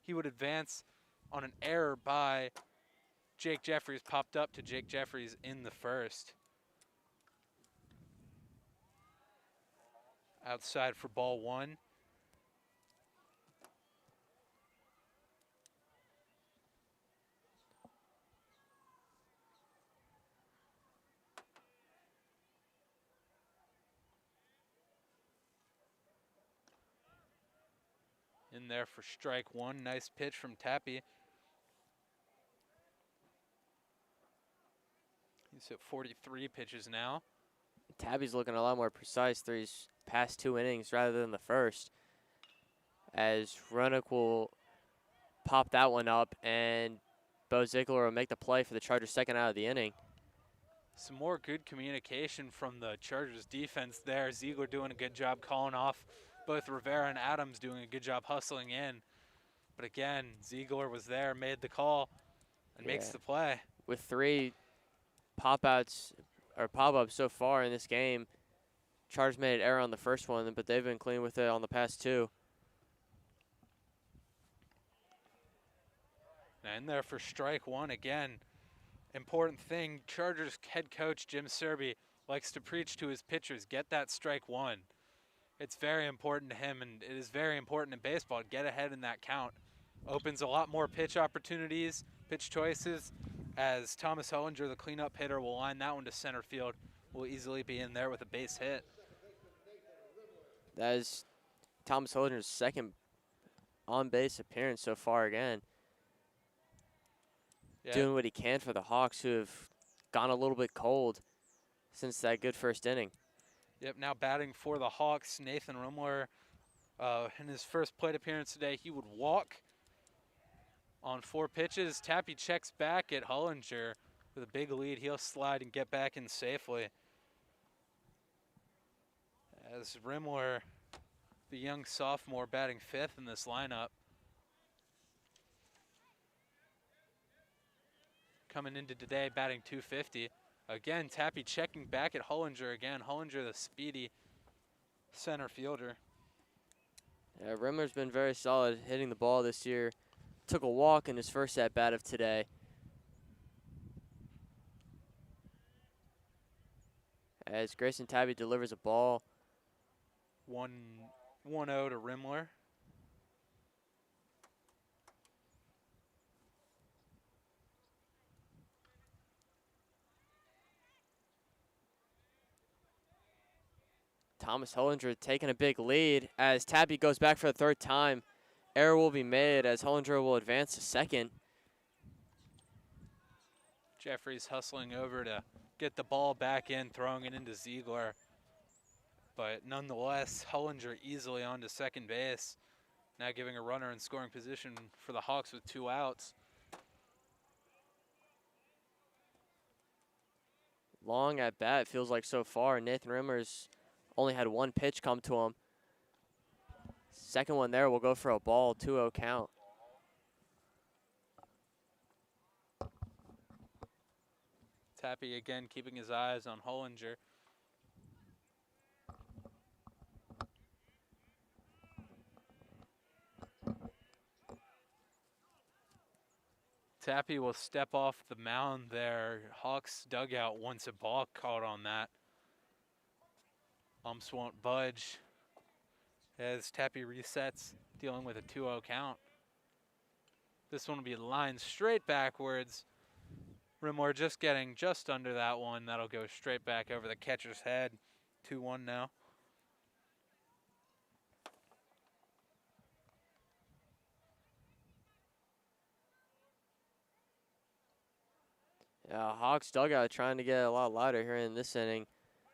He would advance on an error by Jake Jeffries, popped up to Jake Jeffries in the first. Outside for ball 1. In there for strike 1. Nice pitch from Tappy. He's at 43 pitches now. Tabby's looking a lot more precise through his past 2 innings rather than the first, as Roenick will pop that one up, and Bo Ziegler will make the play for the Chargers' second out of the inning. Some more good communication from the Chargers defense there. Ziegler doing a good job calling off both Rivera and Adams, doing a good job hustling in. But again, Ziegler was there, made the call, and makes the play. With 3 pop-outs or pop-ups so far in this game, Chargers made an error on the first one, but they've been clean with it on the past 2. And there for strike 1 again. Important thing, Chargers head coach Jim Serby likes to preach to his pitchers, get that strike 1. It's very important to him, and it is very important in baseball. Get ahead in that count. Opens a lot more pitch opportunities, pitch choices, as Thomas Hollinger, the cleanup hitter, will line that one to center field. Will easily be in there with a base hit. That is Thomas Hollinger's second on-base appearance so far again. Yeah. Doing what he can for the Hawks, who have gone a little bit cold since that good first inning. Yep, now batting for the Hawks, Nathan Rumler. In his first plate appearance today, he would walk on 4 pitches. Tappy checks back at Hollinger with a big lead. He'll slide and get back in safely. As Rimler, the young sophomore, batting 5th in this lineup. Coming into today, batting .250. Again, Tappy checking back at Hollinger again. Hollinger, the speedy center fielder. Yeah, Rimmer's been very solid hitting the ball this year. Took a walk in his first at-bat of today. As Grayson Tabby delivers a ball. 1-0 to Rimler. Thomas Hollinger taking a big lead as Tabby goes back for the 3rd time. Error will be made as Hollinger will advance to second. Jeffries hustling over to get the ball back in, throwing it into Ziegler. But nonetheless, Hollinger easily onto second base. Now giving a runner in scoring position for the Hawks with 2 outs. Long at bat, it feels like so far. Nathan Rimmer's only had 1 pitch come to him. Second one there will go for a ball, 2-0 count. Tappy again keeping his eyes on Hollinger. Tappy will step off the mound there. Hawks dugout wants a balk called on that. Umps won't budge as Tappy resets, dealing with a 2-0 count. This one will be lined straight backwards. Rimler just getting just under that one. That'll go straight back over the catcher's head. 2-1 now. Yeah, Hawks dugout trying to get a lot lighter here in this inning,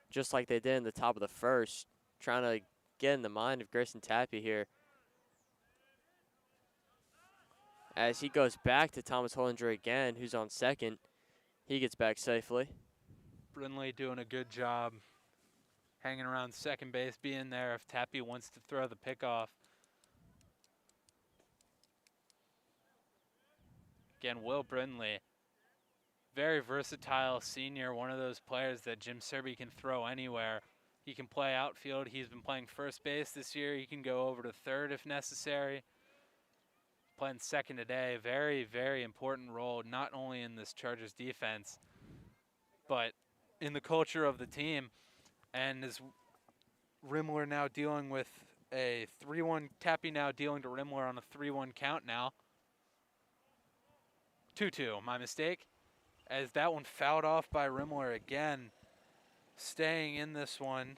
just like they did in the top of the first, trying to get in the mind of Grayson Tappy here. As he goes back to Thomas Hollinger again, who's on second. He gets back safely. Brindley doing a good job hanging around second base, being there if Tappy wants to throw the pick off. Again, Will Brindley, very versatile senior, one of those players that Jim Serby can throw anywhere. He can play outfield. He's been playing first base this year. He can go over to third if necessary. Playing second today, very, very important role, not only in this Chargers defense, but in the culture of the team. And as Rimler now dealing with a 3-1, Tappy now dealing to Rimler on a 3-1 count now. 2-2, my mistake. As that one fouled off by Rimler again, staying in this one,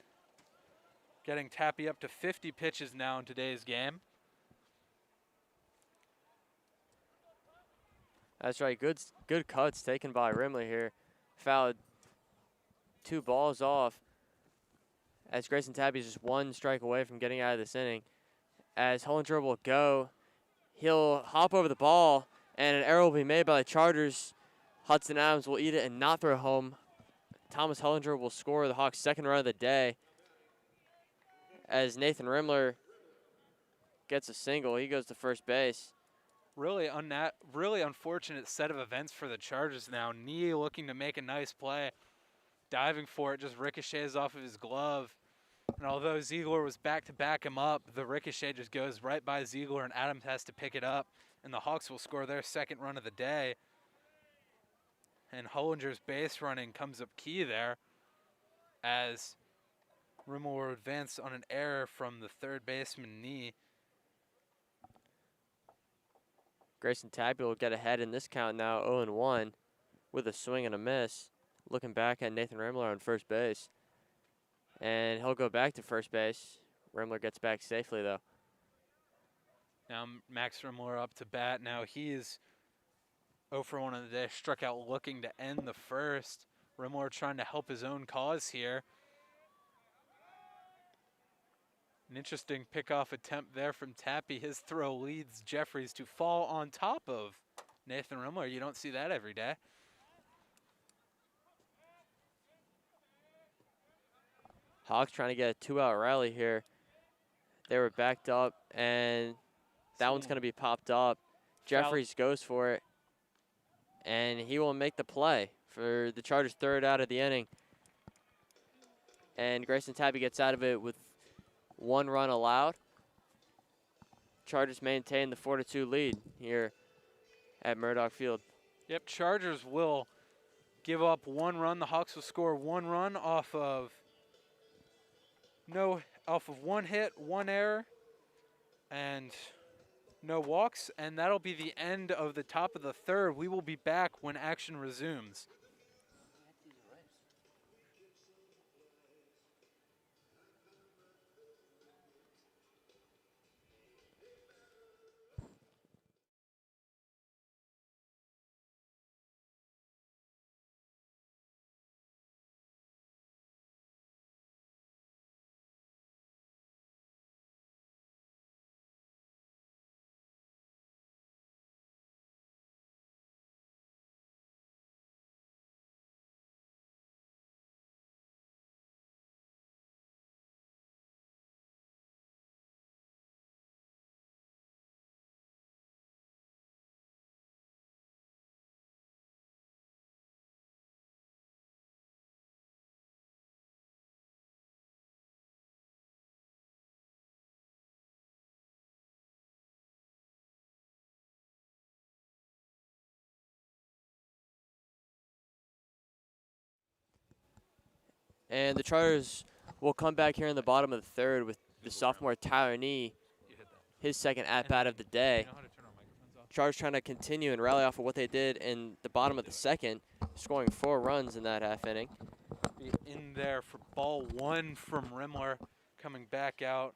getting Tappy up to 50 pitches now in today's game. That's right, good cuts taken by Rimley here. Fouled 2 balls off. as Grayson Tabby is just one strike away from getting out of this inning. As Hollinger will go, he'll hop over the ball, and an error will be made by the Chargers. Hudson Adams will eat it and not throw home. Thomas Hollinger will score the Hawks' second run of the day. As Nathan Rimler gets a single, he goes to first base. Really unfortunate set of events for the Chargers now. Nee looking to make a nice play, diving for it, just ricochets off of his glove. And although Ziegler was back to back him up, the ricochet just goes right by Ziegler, and Adams has to pick it up, and the Hawks will score their second run of the day. And Hollinger's base running comes up key there, as Rimmel will advance on an error from the third baseman Nee. Grayson Tabby will get ahead in this count now, 0-1, with a swing and a miss. Looking back at Nathan Rimler on first base. And he'll go back to first base. Rimler gets back safely, though. Now Max Rimler up to bat. Now he's 0 for 1 on the day, struck out looking to end the first. Rimler trying to help his own cause here. An interesting pickoff attempt there from Tappy. His throw leads Jeffries to fall on top of Nathan Rimler. You don't see that every day. Hawks trying to get a two-out rally here. They were backed up, and that one's going to be popped up. Jeffries goes for it, and he will make the play for the Chargers' third out of the inning. And Grayson Tabby gets out of it with 1 run allowed. Chargers maintain the 4-2 lead here at Murdoch Field. Yep, Chargers will give up 1 run. The Hawks will score 1 run off of 1 hit, 1 error, and no walks, and that'll be the end of the top of the third. We will be back when action resumes. And the Chargers will come back here in the bottom of the third with the sophomore Tyler Nee, his second at-bat of the day. Chargers trying to continue and rally off of what they did in the bottom of the second, scoring 4 runs in that half inning. In there for ball 1 from Rimler, coming back out.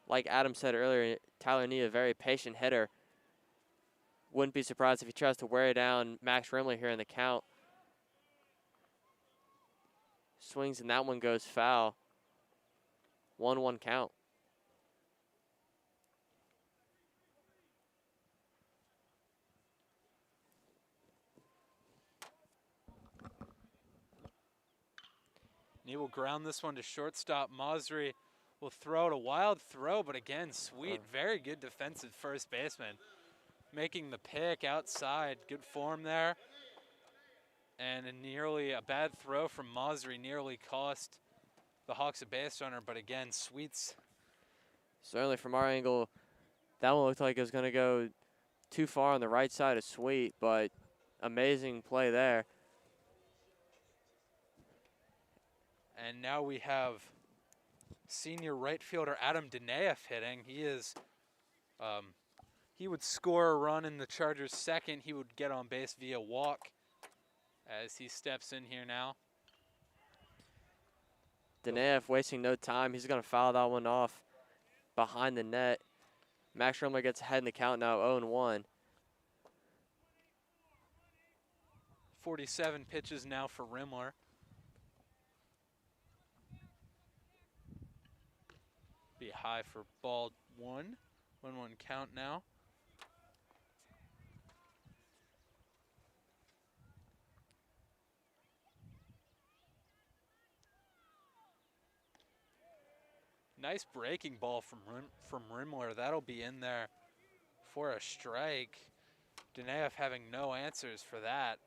Like Adam said earlier, Tyler Nee, a very patient hitter. Wouldn't be surprised if he tries to wear down Max Rimler here in the count. Swings and that one goes foul. 1-1 count. Nee will ground this one to shortstop. Masri will throw it, a wild throw, but again, Sweet, very good defensive first baseman. Making the pick outside, good form there. And a bad throw from Masri nearly cost the Hawks a base runner, but again, Sweet's. Certainly from our angle, that one looked like it was going to go too far on the right side of Sweet, but amazing play there. And now we have senior right fielder Adam Denaeff hitting. He would score a run in the Chargers' second. He would get on base via walk as he steps in here now. Denaeff wasting no time. He's going to foul that one off behind the net. Max Rimler gets ahead in the count now, 0-1. 47 pitches now for Rimler. Be high for ball 1. 1-1 count now. Nice breaking ball from Rimler. That'll be in there for a strike. Daneev having no answers for that.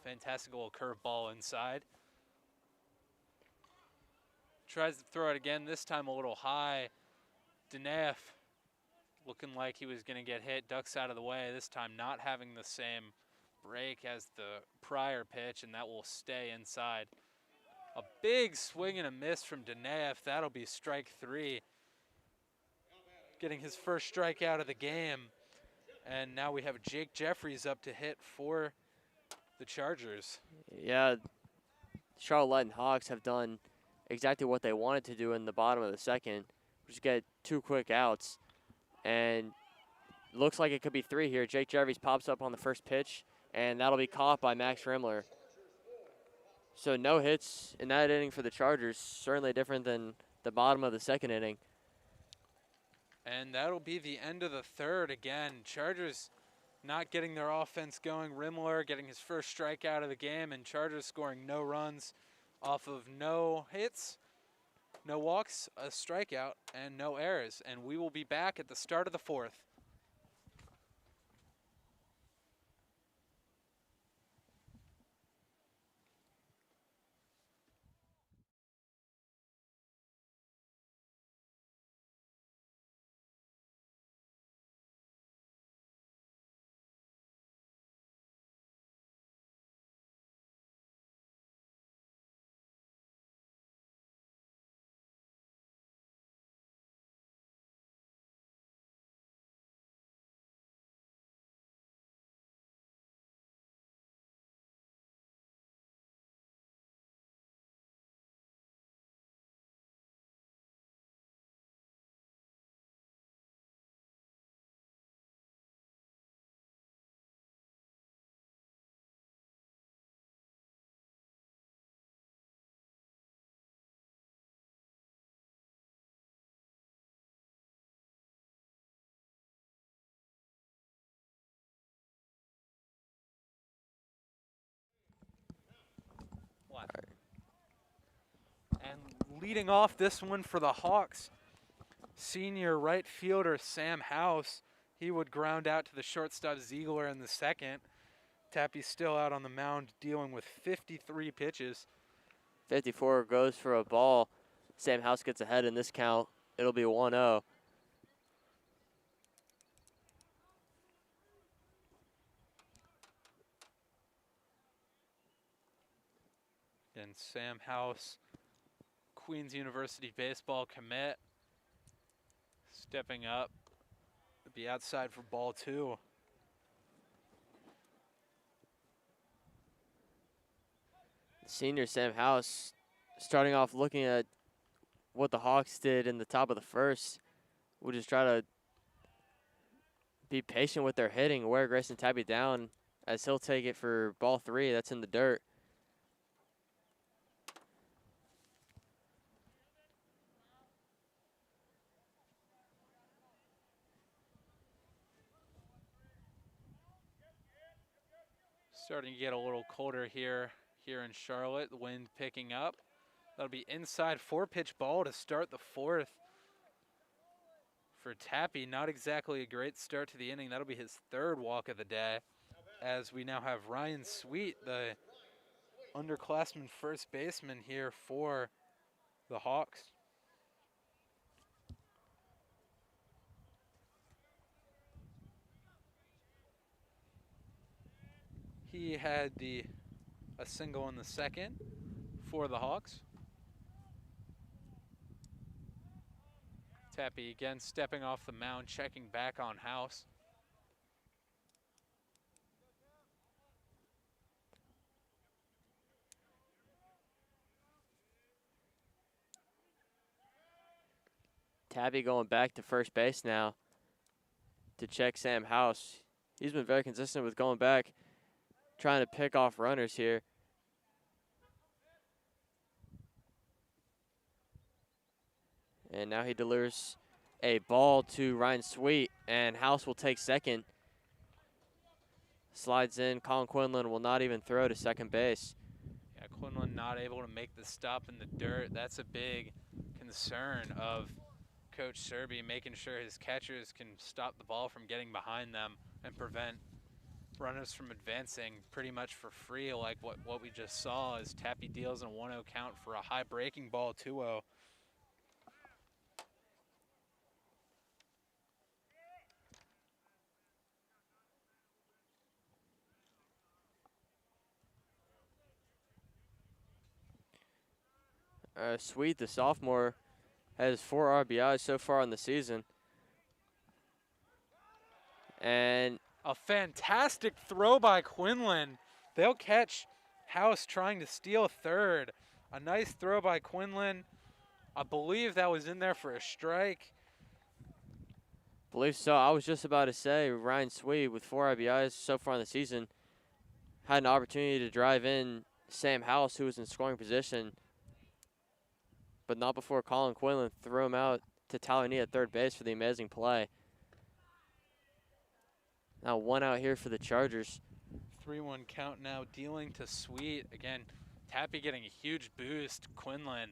Fantastical curveball inside. Tries to throw it again, this time a little high. Daneev looking like he was going to get hit, ducks out of the way. This time not having the same break as the prior pitch, and that will stay inside. A big swing and a miss from Daneev. That'll be strike 3. Getting his first strikeout of the game. And now we have Jake Jeffries up to hit for the Chargers. Yeah, Charlotte Light Hawks have done exactly what they wanted to do in the bottom of the second, which is get 2 quick outs. And looks like it could be 3 here. Jake Jeffries pops up on the first pitch, and that'll be caught by Max Rimler. So no hits in that inning for the Chargers, certainly different than the bottom of the second inning. And that'll be the end of the third again. Chargers not getting their offense going. Rimler getting his first strikeout of the game, and Chargers scoring no runs off of no hits, no walks, a strikeout, and no errors. And we will be back at the start of the 4th. And leading off this one for the Hawks, senior right fielder Sam House. He would ground out to the shortstop Ziegler in the second. Tappy's still out on the mound dealing with 53 pitches. 54 goes for a ball. Sam House gets ahead in this count. It'll be 1-0. And Sam House, Queens University baseball commit, stepping up to be outside for ball 2. Senior Sam House starting off looking at what the Hawks did in the top of the first. We'll just try to be patient with their hitting, wear Grayson Tabby down as he'll take it for ball 3. That's in the dirt. Starting to get a little colder here in Charlotte. The wind picking up. That'll be inside 4-pitch ball to start the 4th. For Tappy, not exactly a great start to the inning. That'll be his 3rd walk of the day, as we now have Ryan Sweet, the underclassman first baseman here for the Hawks. He had a single in the second for the Hawks. Tappy again stepping off the mound, checking back on House. Tabby going back to first base now to check Sam House. He's been very consistent with going back, trying to pick off runners here. And now he delivers a ball to Ryan Sweet, and House will take second. Slides in. Colin Quinlan will not even throw to second base. Yeah, Quinlan not able to make the stop in the dirt. That's a big concern of Coach Serby, making sure his catchers can stop the ball from getting behind them and prevent runners from advancing pretty much for free, like what we just saw as Tappy deals in a 1-0 count for a high breaking ball 2-0. Sweet, the sophomore, has 4 RBIs so far in the season. And A fantastic throw by Quinlan. They'll catch House trying to steal third. A nice throw by Quinlan. I believe that was in there for a strike. believe so. I was just about to say Ryan Sweet with 4 RBIs so far in the season had an opportunity to drive in Sam House, who was in scoring position, but not before Colin Quinlan threw him out to Tyler Nee at third base for the amazing play. Now 1 out here for the Chargers. 3-1 count now, dealing to Sweet. Again, Tappy getting a huge boost. Quinlan,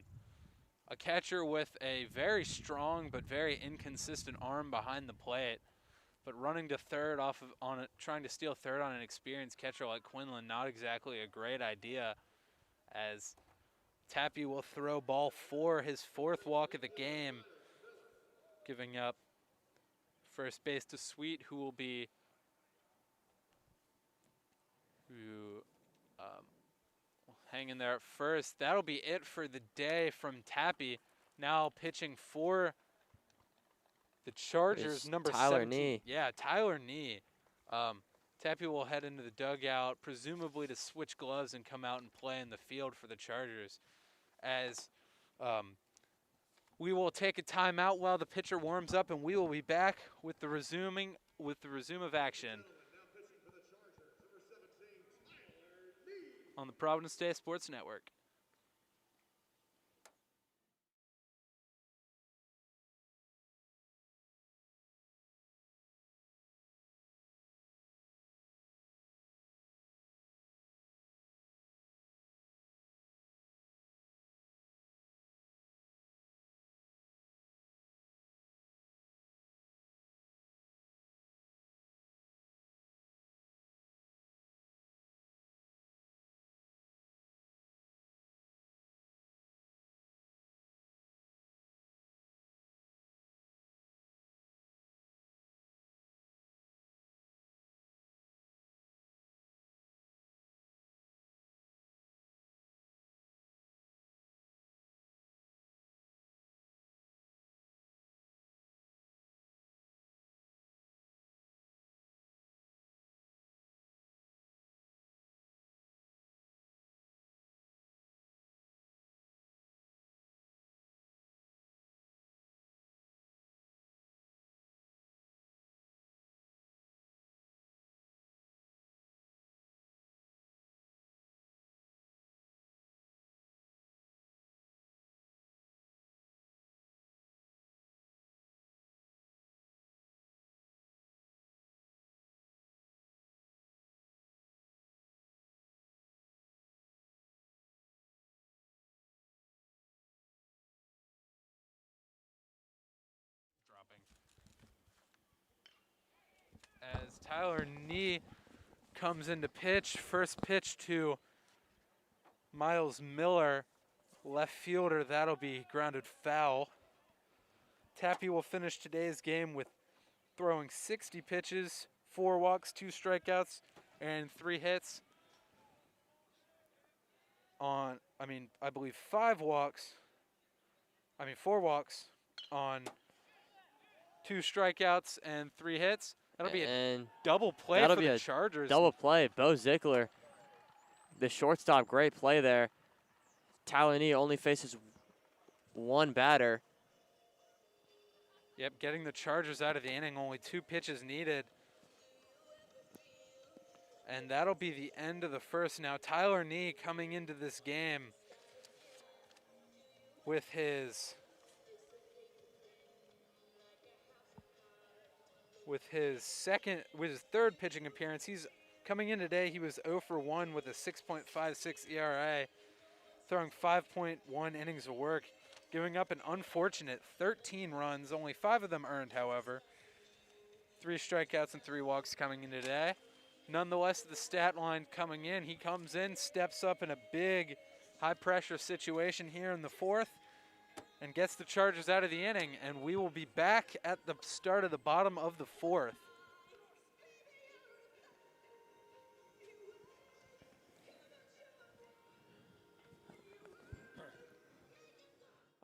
a catcher with a very strong but very inconsistent arm behind the plate, but running to third trying to steal third on an experienced catcher like Quinlan, not exactly a great idea, as Tappy will throw ball 4, his 4th walk of the game, giving up first base to Sweet, who will be hanging there at first. That'll be it for the day from Tappy. Now pitching for the Chargers, number Tyler 17. Nee. Yeah, Tyler Nee. Tappy will head into the dugout, presumably to switch gloves and come out and play in the field for the Chargers. As we will take a timeout while the pitcher warms up, and we will be back with the resume of action on the Providence Day Sports Network. As Tyler Nee comes into pitch, first pitch to Miles Miller, left fielder, that'll be grounded foul. Tappy will finish today's game with throwing 60 pitches, 4 walks, 2 strikeouts, and 3 hits on, I believe 4 walks on 2 strikeouts and 3 hits. That'll be a double play for the Chargers. Double play. Bo Ziegler, the shortstop, great play there. Tyler Nee only faces 1 batter. Yep, getting the Chargers out of the inning, only 2 pitches needed. And that'll be the end of the first. Now Tyler Nee coming into this game with his with his third pitching appearance. He's coming in today. He was 0 for 1 with a 6.56 ERA, throwing 5.1 innings of work, giving up an unfortunate 13 runs, only 5 of them earned, however. 3 strikeouts and 3 walks coming in today. Nonetheless, the stat line coming in, he comes in, steps up in a big high-pressure situation here in the fourth, and gets the Chargers out of the inning, and we will be back at the start of the bottom of the fourth.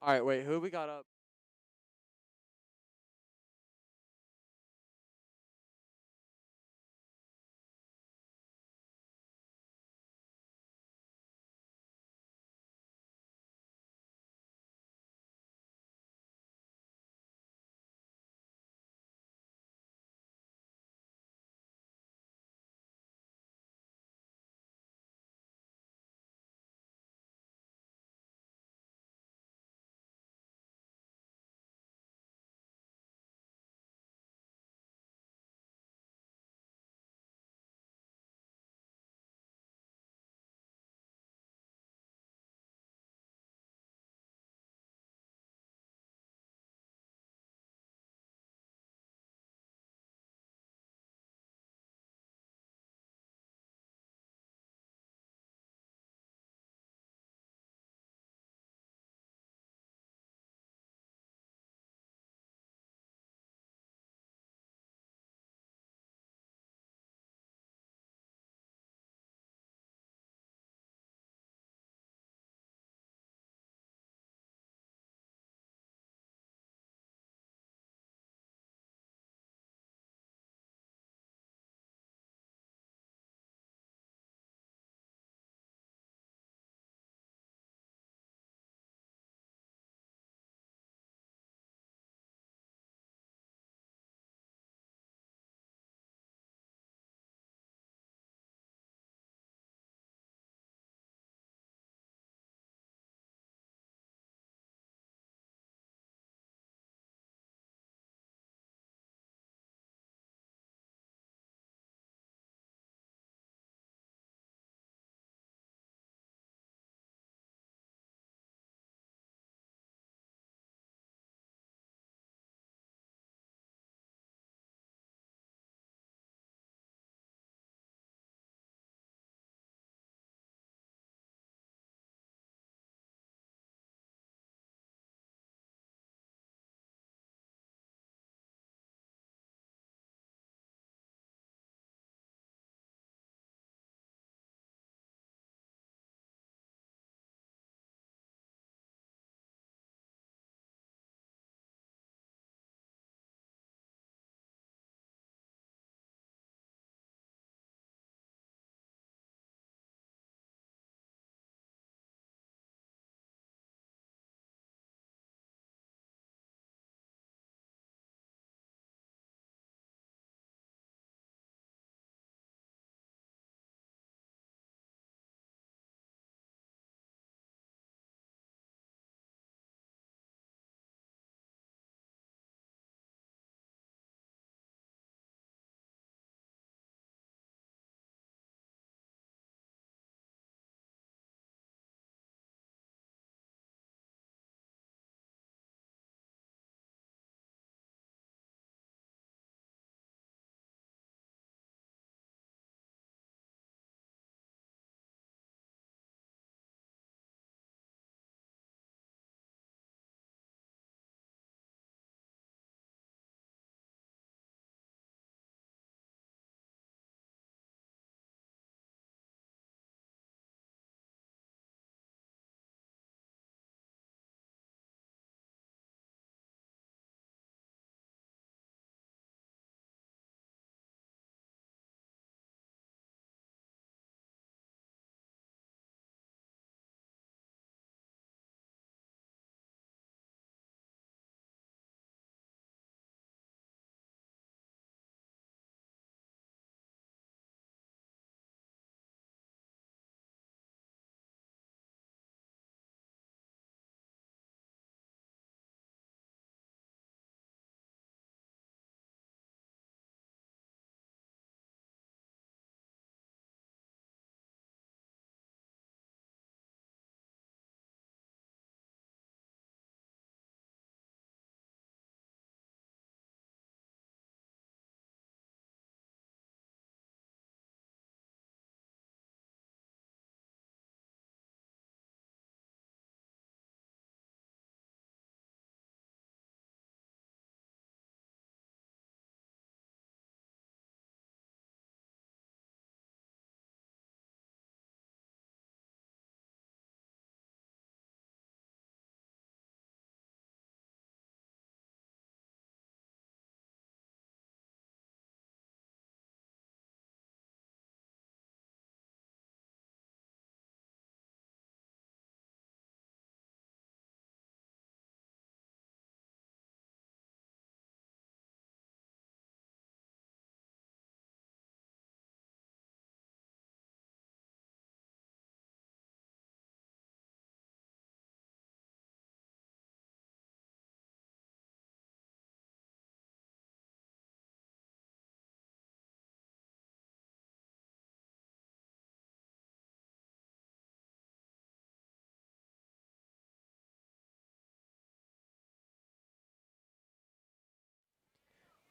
All right, wait, who we got up?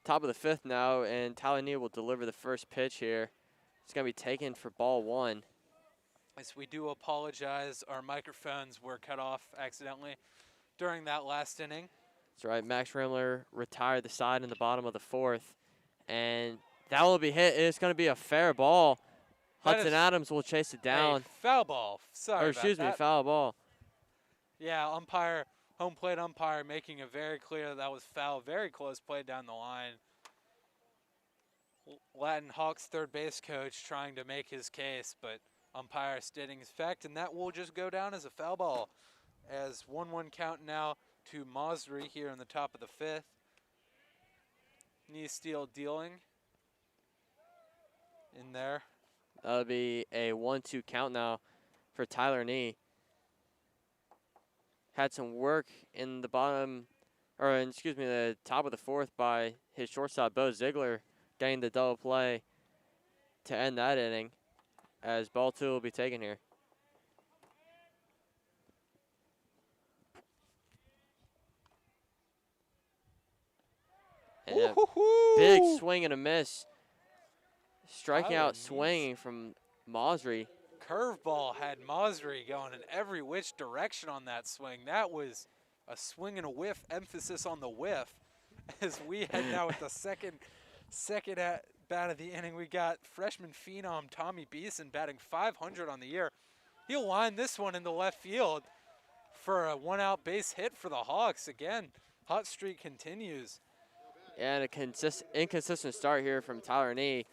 top of the 5th now, and Talani will deliver the first pitch here. It's going to be taken for ball 1. Yes, we do apologize. Our microphones were cut off accidentally during that last inning. That's right. Max Rimler retired the side in the bottom of the 4th, and that will be hit. It's going to be a fair ball. Hudson Adams will chase it down. A foul ball. Sorry excuse me, foul ball. Yeah, home plate umpire making it very clear that was foul. Very close play down the line. Latin Hawks third base coach trying to make his case, but umpire stating his fact, and that will just go down as a foul ball. As 1-1 count now to Masri here in the top of the 5th. Knee steal dealing in there. That'll be a 1-2 count now for Tyler Nee. Had some work in the the top of the 4th by his shortstop, Bo Ziegler, getting the double play to end that inning, as ball 2 will be taken here. And a big swing and a miss. Striking out swinging from Masri. Curveball had Masri going in every which direction on that swing. That was a swing and a whiff, emphasis on the whiff. As we head now with the second at bat of the inning, we got freshman phenom Tommy Beeson batting .500 on the year. He'll line this one in the left field for a 1-out base hit for the Hawks. Again, hot streak continues. And an inconsistent start here from Tyler Nee.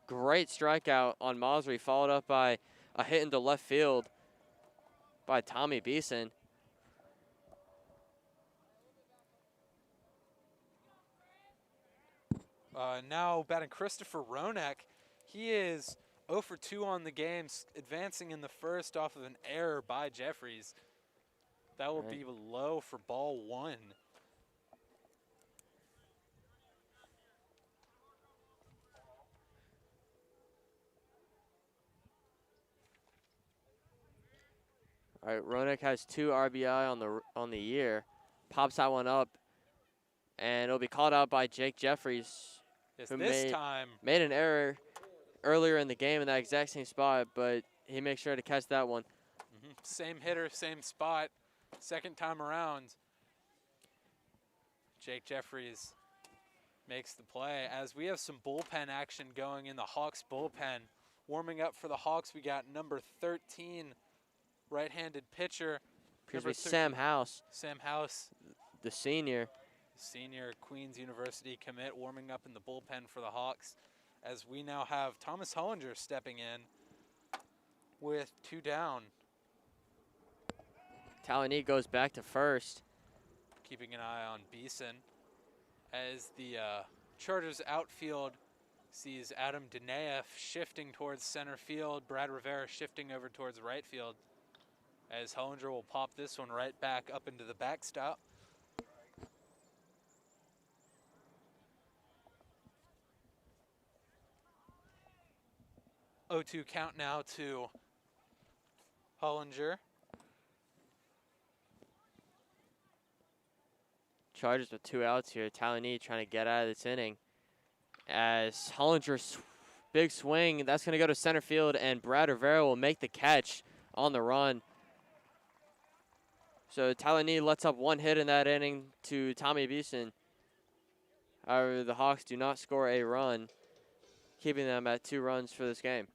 Great strikeout on Masri, followed up by a hit into left field by Tommy Beeson. Now batting Christopher Ronek. He is 0 for 2 on the game, advancing in the first off of an error by Jeffries. That will be low for ball 1. All right, Ronek has 2 RBI on the year. Pops that one up, and it'll be called out by Jake Jeffries, who made an error earlier in the game in that exact same spot, but he makes sure to catch that one. Same hitter, same spot, second time around. Jake Jeffries makes the play. As we have some bullpen action going in the Hawks bullpen. Warming up for the Hawks, we got number 13, right-handed pitcher. Sam House. Sam House. The senior. Senior Queens University commit warming up in the bullpen for the Hawks, as we now have Thomas Hollinger stepping in with 2 down. Talani goes back to first. Keeping an eye on Beeson as the Chargers outfield sees Adam Danaeff shifting towards center field, Brad Rivera shifting over towards right field, as Hollinger will pop this one right back up into the backstop. 0-2 count now to Hollinger. Chargers with 2 outs here. Talani trying to get out of this inning. As Hollinger's big swing, that's going to go to center field, and Brad Rivera will make the catch on the run. So Talani lets up 1 hit in that inning to Tommy Beeson. However, the Hawks do not score a run, keeping them at 2 runs for this game.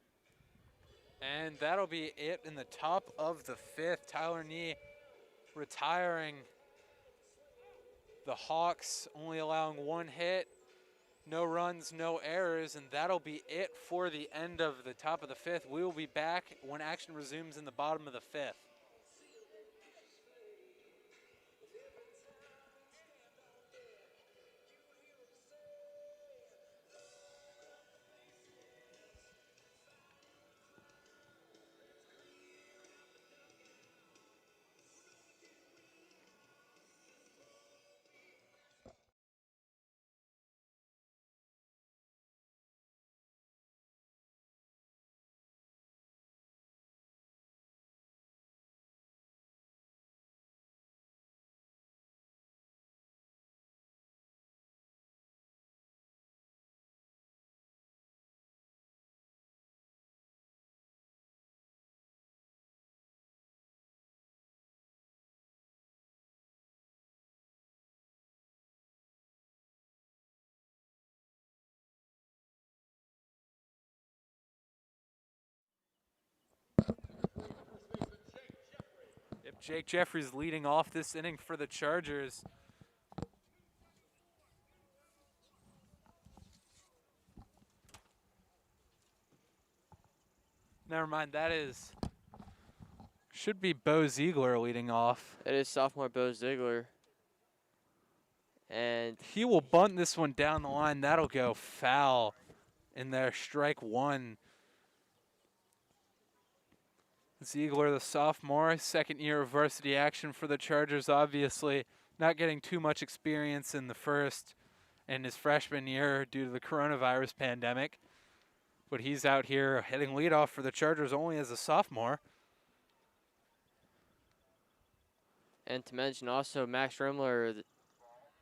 And that'll be it in the top of the 5th. Tyler Nee retiring. The Hawks only allowing 1 hit, no runs, no errors, and that'll be it for the end of the top of the 5th. We will be back when action resumes in the bottom of the 5th. Jake Jeffries leading off this inning for the Chargers. Never mind, should be Bo Ziegler leading off. It is sophomore Bo Ziegler. And he will bunt this one down the line. That'll go foul in there, strike one. Ziegler, the sophomore, second year of varsity action for the Chargers, obviously not getting too much experience in the first and his freshman year due to the coronavirus pandemic. But he's out here hitting leadoff for the Chargers only as a sophomore. And to mention also Max Rimler, the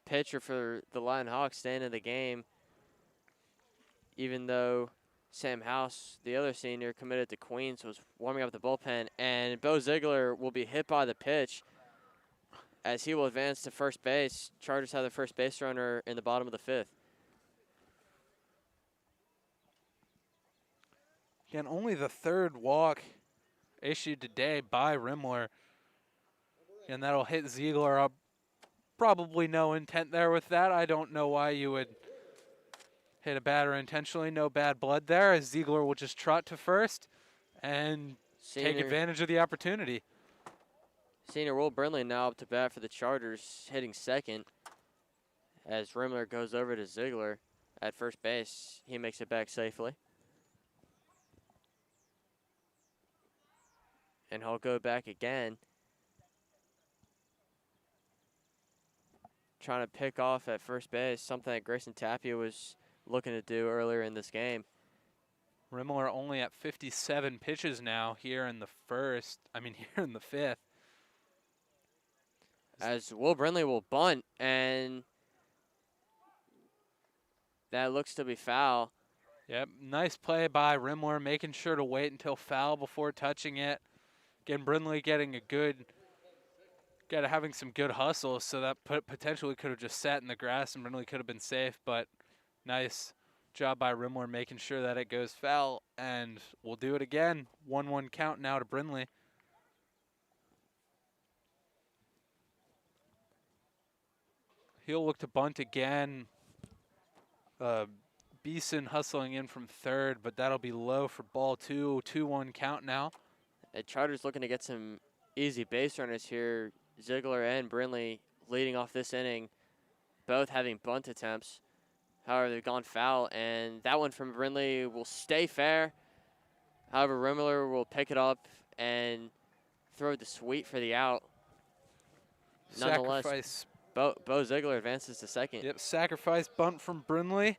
pitcher for the Latin Hawks, staying in the game, even though Sam House, the other senior, committed to Queens, was warming up the bullpen. And Bo Ziegler will be hit by the pitch as he will advance to first base. Chargers have the first base runner in the bottom of the fifth. Again, only the third walk issued today by Rimler. And that'll hit Ziegler up. Probably no intent there with that. I don't know why you would hit a batter intentionally. No bad blood there, as Ziegler will just trot to first and take advantage of the opportunity. Senior Will Brinley now up to bat for the Chargers, hitting second. As Rimler goes over to Ziegler at first base, he makes it back safely. And he'll go back again, trying to pick off at first base, something that Grayson Tapia was looking to do earlier in this game. Rimler only at 57 pitches now here in the fifth. As Will Brinley will bunt, and that looks to be foul. Yep, nice play by Rimler, making sure to wait until foul before touching it. Again, Brinley having some good hustle, so that potentially could have just sat in the grass and Brinley could have been safe, but nice job by Rimler making sure that it goes foul, and we'll do it again. 1-1 count now to Brinley. He'll look to bunt again. Beeson hustling in from third, but that'll be low for ball two. 2-1 count now. The Chargers looking to get some easy base runners here. Ziegler and Brinley leading off this inning, both having bunt attempts. However, they've gone foul, and that one from Brinley will stay fair. However, Rimler will pick it up and throw the sweep for the out. Nonetheless, Sacrifice. Bo Ziegler advances to second. Yep, sacrifice bunt from Brinley.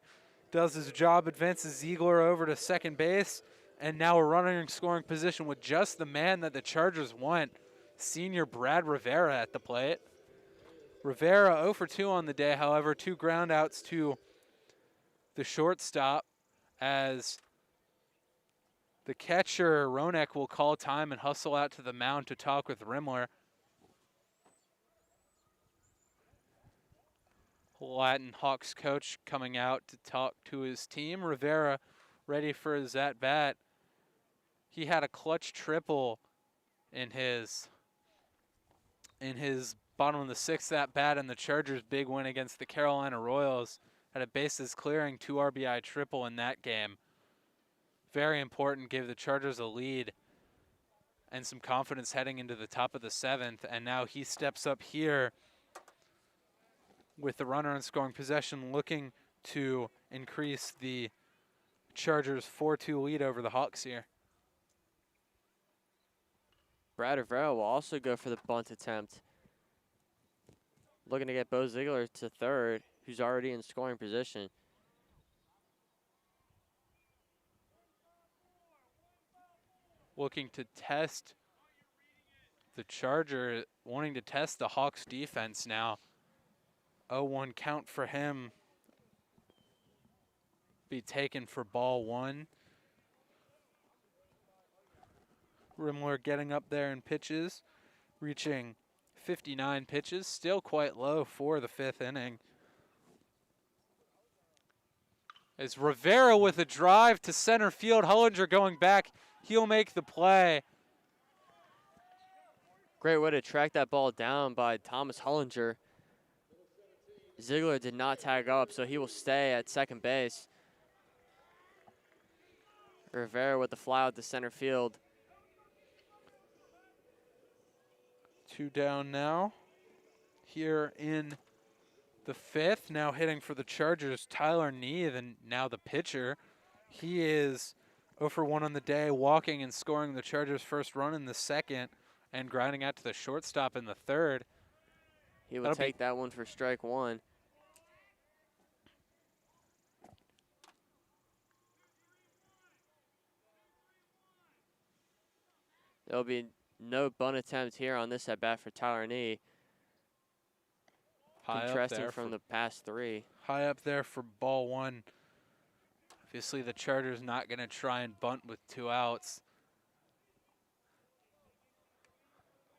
Does his job, advances Ziegler over to second base. And now we're running in scoring position with just the man that the Chargers want, senior Brad Rivera at the plate. Rivera 0 for 2 on the day, however, 2 ground outs to the shortstop as the catcher, Ronek, will call time and hustle out to the mound to talk with Rimler. Latin Hawks coach coming out to talk to his team. Rivera ready for his at-bat. He had a clutch triple in his bottom of the sixth at-bat in the Chargers' big win against the Carolina Royals. Had a bases clearing 2 RBI triple in that game. Very important, gave the Chargers a lead and some confidence heading into the top of the 7th. And now he steps up here with the runner in scoring possession, looking to increase the Chargers' 4-2 lead over the Hawks here. Brad Rivera will also go for the bunt attempt, looking to get Bo Ziegler to third, who's already in scoring position. Looking to test the Charger, wanting to test the Hawks defense now. 0-1 count for him. Be taken for ball 1. Rimler getting up there in pitches, reaching 59 pitches, still quite low for the 5th inning. As Rivera with a drive to center field, Hullinger going back, he'll make the play. Great way to track that ball down by Thomas Hollinger. Ziegler did not tag up, so he will stay at second base. Rivera with the fly out to center field. 2 down now. Here in the 5th, now hitting for the Chargers, Tyler Nee, now the pitcher. He is 0 for 1 on the day, walking and scoring the Chargers' first run in the 2nd and grinding out to the shortstop in the 3rd. He will take that one for strike 1. There'll be no bunt attempt here on this at bat for Tyler Nee. Contrasting from the past 3. High up there for ball 1. Obviously, the Chargers not going to try and bunt with 2 outs.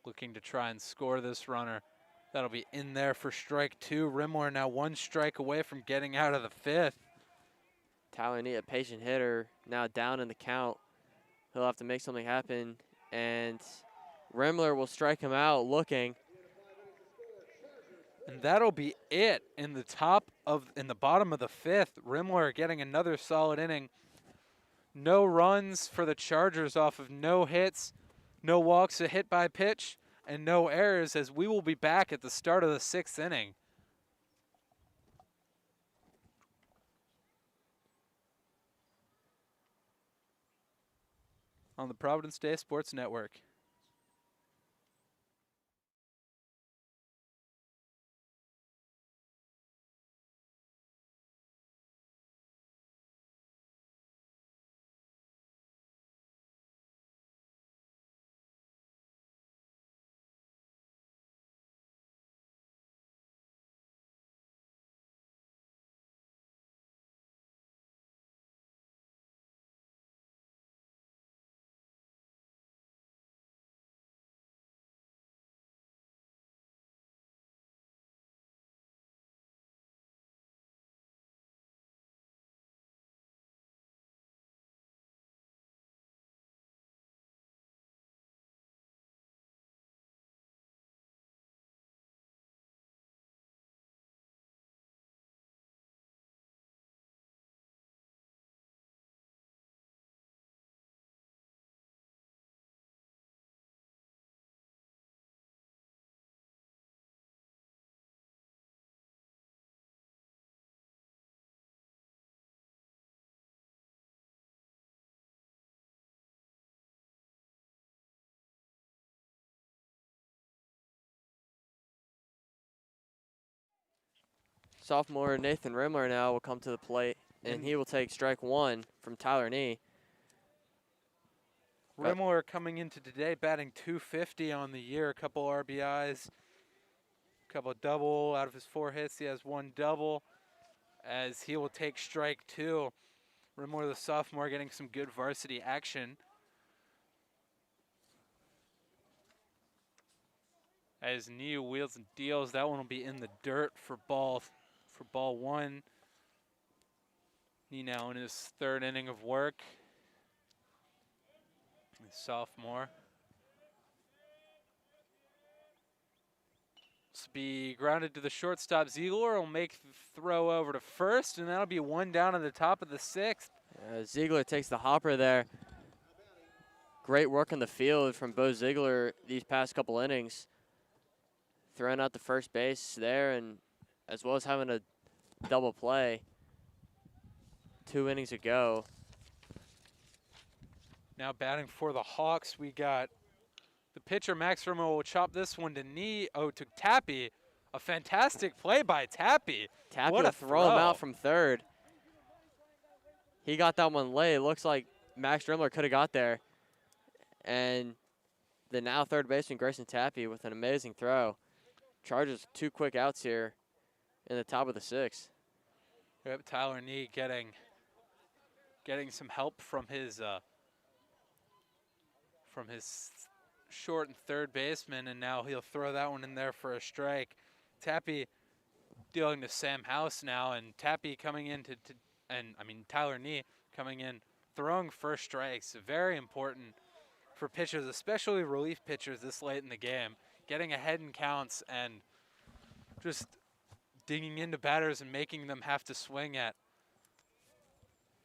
Looking to try and score this runner. That'll be in there for strike 2. Rimler now 1 strike away from getting out of the 5th. Tyler Nee, a patient hitter, now down in the count. He'll have to make something happen, and Rimler will strike him out looking. And that'll be it in the bottom of the 5th. Rimler getting another solid inning. No runs for the Chargers off of no hits, no walks, a hit by pitch, and no errors, as we will be back at the start of the 6th inning. On the Providence Day Sports Network. Sophomore Nathan Rimler now will come to the plate, and he will take strike 1 from Tyler Nee. Rimler coming into today batting .250 on the year, a couple RBIs, a couple double out of his 4 hits. He has 1 double, as he will take strike 2. Rimler, the sophomore, getting some good varsity action. As Nee wheels and deals, that one will be in the dirt for ball 1. Nee now in his 3rd inning of work. Sophomore. This will be grounded to the shortstop. Ziegler will make the throw over to first, and that'll be 1 down at the top of the 6th. Ziegler takes the hopper there. Great work on the field from Bo Ziegler these past couple innings. Throwing out the first base there, and as well as having a double play 2 innings ago. Now batting for the Hawks, we got the pitcher, Max Romo, will chop this one to to Tappy. A fantastic play by Tappy. Tappy will throw him out from 3rd. He got that one late. It looks like Max Rimler could have got there. And the now 3rd baseman, Grayson Tappy, with an amazing throw. Chargers 2 quick outs here in the top of the 6th. Yep, Tyler Nee getting some help from his short and 3rd baseman, and now he'll throw that one in there for a strike. Tappy dealing to Sam House now, and Tappy coming in Tyler Nee coming in, throwing first strikes. Very important for pitchers, especially relief pitchers this late in the game, getting ahead in counts and just digging into batters and making them have to swing at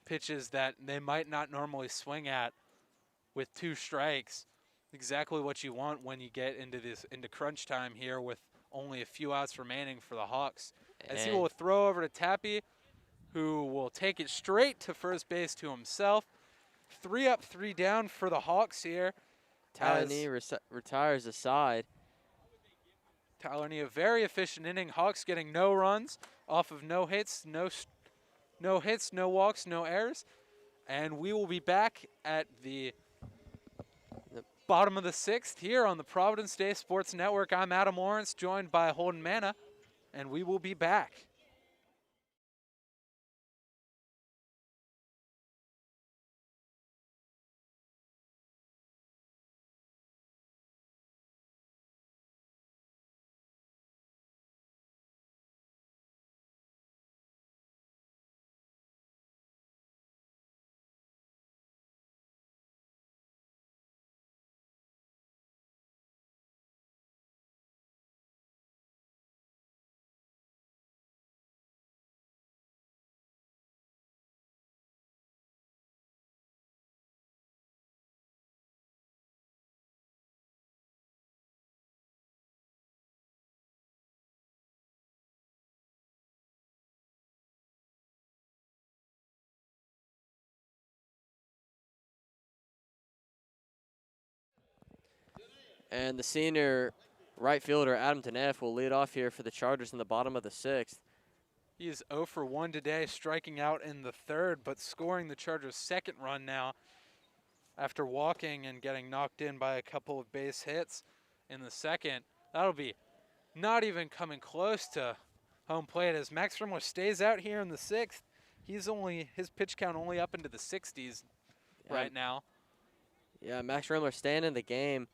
pitches that they might not normally swing at with 2 strikes. Exactly what you want when you get into crunch time here with only a few outs remaining for the Hawks. As he will throw over to Tappy, who will take it straight to first base to himself. 3 up, 3 down for the Hawks here. Talani retires aside. Talani, a very efficient inning. Hawks getting no runs off of no hits, no walks, no errors. And we will be back at the bottom of the 6th here on the Providence Day Sports Network. I'm Adam Lawrence, joined by Holden Manna, and we will be back. And the senior right fielder, Adam Denef, will lead off here for the Chargers in the bottom of the 6th. He is 0 for 1 today, striking out in the 3rd, but scoring the Chargers' 2nd run now after walking and getting knocked in by a couple of base hits in the 2nd. That'll be not even coming close to home plate as Max Rimler stays out here in the 6th. His pitch count only up into the 60s right now. Yeah, Max Rimler staying in the game,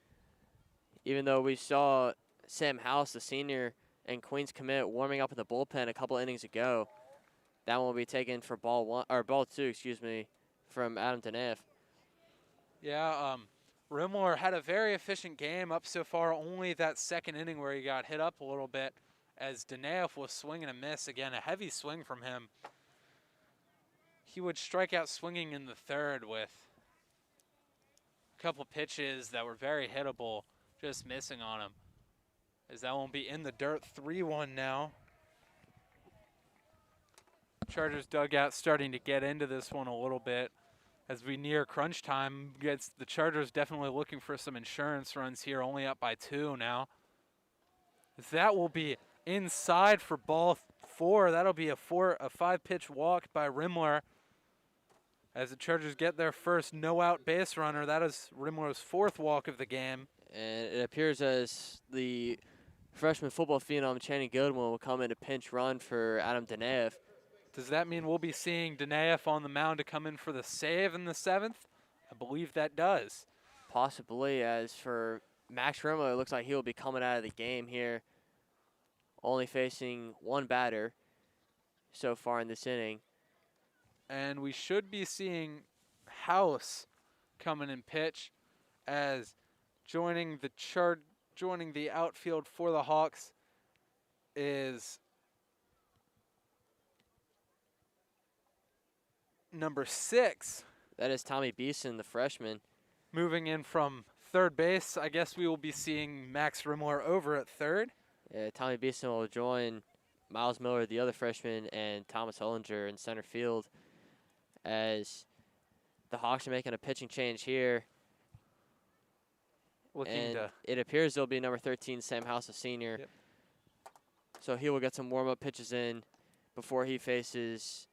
even though we saw Sam House, the senior, and Queens commit warming up in the bullpen a couple innings ago. That one will be taken for ball 2, excuse me, from Adam Denef. Yeah, Rimler had a very efficient game up so far, only that 2nd inning where he got hit up a little bit as Denef was swinging a miss. Again, a heavy swing from him. He would strike out swinging in the 3rd with a couple pitches that were very hittable, just missing on him. As that won't be in the dirt, 3-1 now. Chargers dugout starting to get into this one a little bit as we near crunch time. The Chargers definitely looking for some insurance runs here, only up by 2 now. That will be inside for ball 4. That'll be a 5-pitch walk by Rimler as the Chargers get their first no-out base runner. That is Rimler's 4th walk of the game. And it appears as the freshman football phenom Channing Goodwin will come in a pinch run for Adam Denef. Does that mean we'll be seeing Denef on the mound to come in for the save in the 7th? I believe that does. Possibly. As for Max Rimler, it looks like he'll be coming out of the game here, only facing 1 batter so far in this inning. And we should be seeing House coming in pitch as joining the outfield for the Hawks is number 6. That is Tommy Beeson, the freshman. Moving in from 3rd base, I guess we will be seeing Max Rimler over at 3rd. Yeah, Tommy Beeson will join Miles Miller, the other freshman, and Thomas Hollinger in center field as the Hawks are making a pitching change here. It appears there'll be number 13, Sam House, a senior. Yep. So he will get some warm-up pitches in before he faces,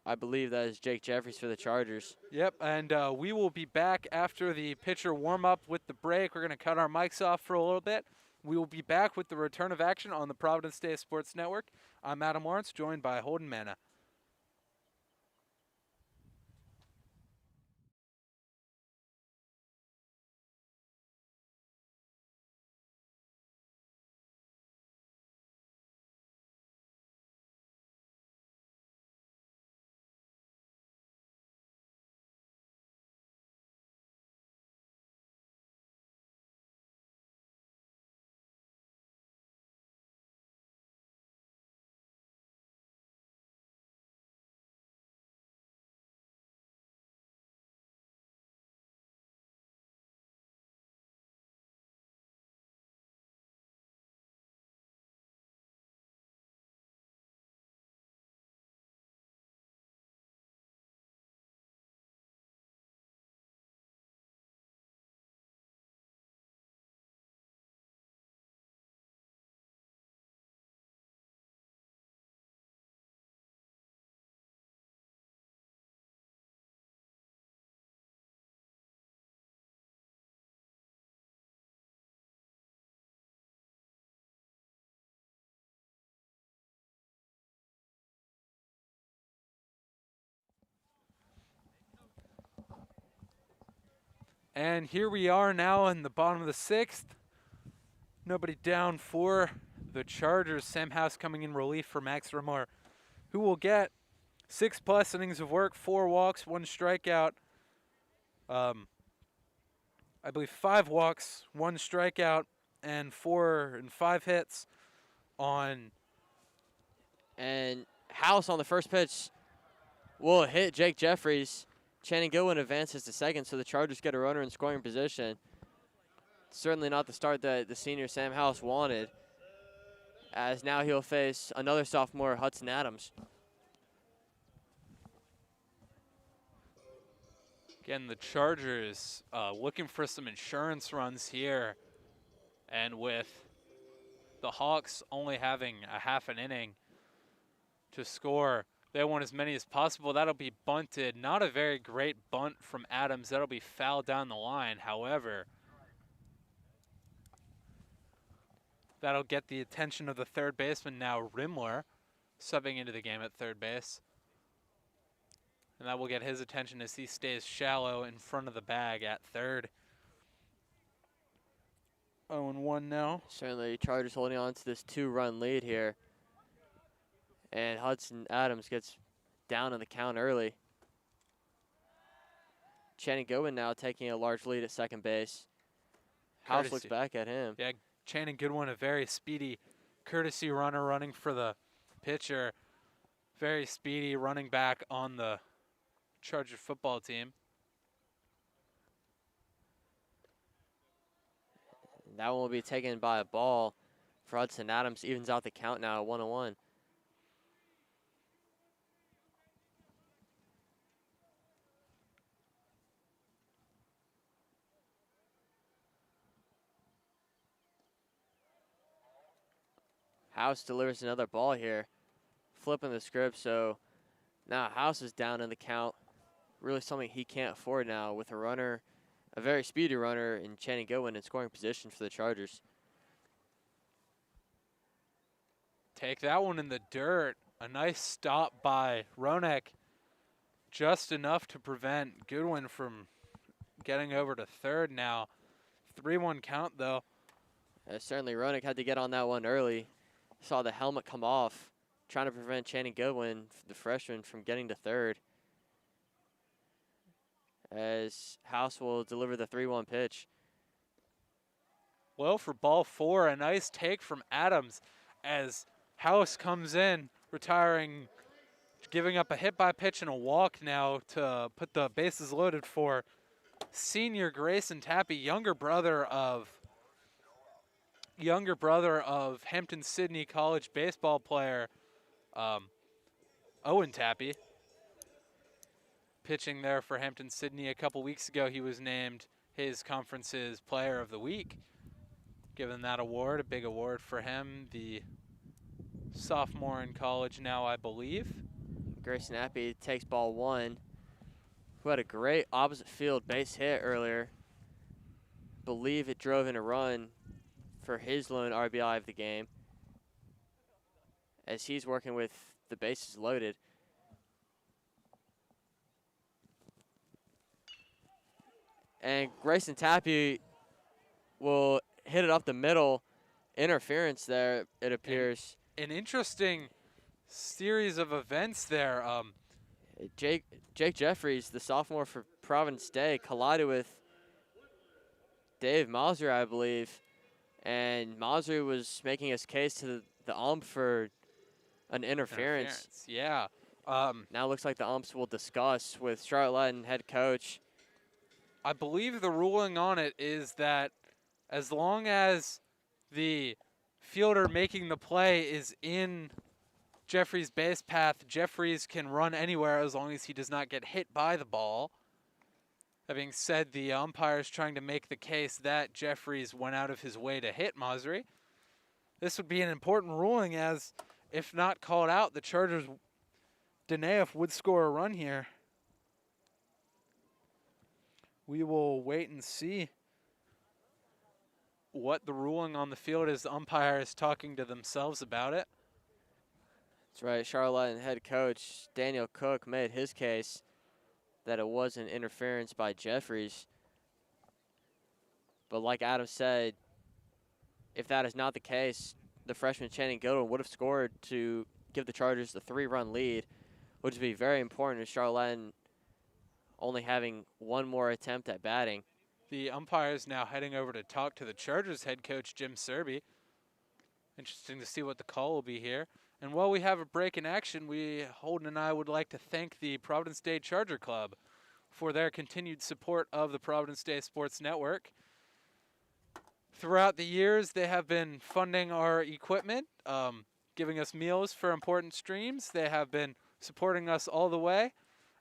I believe that is Jake Jeffries for the Chargers. Yep, and we will be back after the pitcher warm-up with the break. We're going to cut our mics off for a little bit. We will be back with the return of action on the Providence Day Sports Network. I'm Adam Lawrence, joined by Holden Manna. And here we are now in the bottom of the 6th. Nobody down for the Chargers. Sam House coming in relief for Max Remar, who will get 6+ innings of work, 4 walks, 1 strikeout. I believe 5 walks, 1 strikeout, and 5 hits on. And House on the first pitch will hit Jake Jeffries. Channing Goodwin advances to second, so the Chargers get a runner in scoring position. Certainly not the start that the senior Sam House wanted, as now he'll face another sophomore, Hudson Adams. Again, the Chargers looking for some insurance runs here. And with the Hawks only having a half an inning to score, they want as many as possible. That'll be bunted. Not a very great bunt from Adams. That'll be foul down the line. However, that'll get the attention of the third baseman now, Rimler, subbing into the game at third base. And that will get his attention as he stays shallow in front of the bag at third. 0-1 now. Certainly Chargers holding on to this 2-run lead here. And Hudson Adams gets down in the count early. Channing Goodwin now taking a large lead at second base. House looks back at him. Yeah, Channing Goodwin, a very speedy courtesy runner running for the pitcher. Very speedy running back on the Charger football team. That one will be taken by a ball for Hudson Adams. Evens out the count now at 1-1. House delivers another ball here, flipping the script. So now House is down in the count. Really something he can't afford now with a runner, a very speedy runner in Channing Goodwin in scoring position for the Chargers. Take that one in the dirt. A nice stop by Ronek. Just enough to prevent Goodwin from getting over to third now. 3-1 count, though. Certainly Ronek had to get on that one early. Saw the helmet come off, trying to prevent Channing Goodwin, the freshman, from getting to third. As House will deliver the 3-1 pitch. Well, for ball 4, a nice take from Adams as House comes in, retiring, giving up a hit by pitch and a walk now to put the bases loaded for senior Grayson Tappy, younger brother of Hampton-Sydney College baseball player Owen Tappy. Pitching there for Hampton-Sydney a couple weeks ago, he was named his conference's player of the week. Given that award, a big award for him, the sophomore in college now, I believe. Grayson Tappy takes ball 1, who had a great opposite field base hit earlier. Believe it drove in a run for his lone RBI of the game, as he's working with the bases loaded. And Grayson Tappy will hit it up the middle. Interference there, it appears. An interesting series of events there. Jake Jeffries, the sophomore for Providence Day, collided with Dave Mauser, I believe. And Mauser was making his case to the ump for an interference. Yeah. Now it looks like the umps will discuss with Charlotte Latin head coach. I believe the ruling on it is that as long as the fielder making the play is in Jeffries' base path, Jeffries can run anywhere as long as he does not get hit by the ball. That being said, the umpire is trying to make the case that Jeffries went out of his way to hit Masri. This would be an important ruling, as if not called out, the Chargers, Deneff would score a run here. We will wait and see what the ruling on the field is. The umpire is talking to themselves about it. That's right. Charlotte head coach Daniel Cook made his case that it was an interference by Jeffries. But like Adam said, if that is not the case, the freshman Channing Godwin would have scored to give the Chargers the 3-run lead, which would be very important with Charlotte only having one more attempt at batting. The umpire is now heading over to talk to the Chargers head coach, Jim Serby. Interesting to see what the call will be here. And while we have a break in action, Holden and I would like to thank the Providence Day Charger Club for their continued support of the Providence Day Sports Network. Throughout the years, they have been funding our equipment, giving us meals for important streams. They have been supporting us all the way.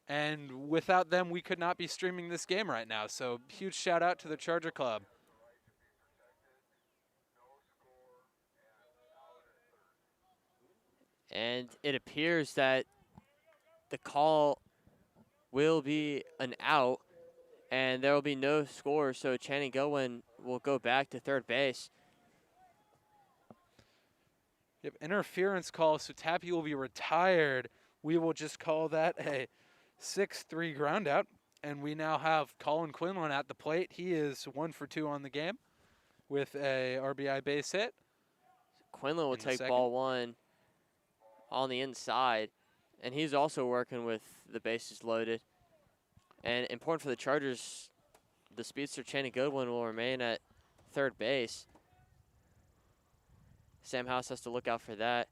And without them, we could not be streaming this game right now. So huge shout out to the Charger Club. And it appears that the call will be an out, and there will be no score, so Channing Godwin will go back to third base. Yep, interference call, so Tappy will be retired. We will just call that a 6-3 ground out, and we now have Colin Quinlan at the plate. He is 1 for 2 on the game with a RBI base hit. Quinlan will take ball 1 on the inside, and he's also working with the bases loaded. And important for the Chargers, the speedster Channing Godwin will remain at third base. Sam House has to look out for that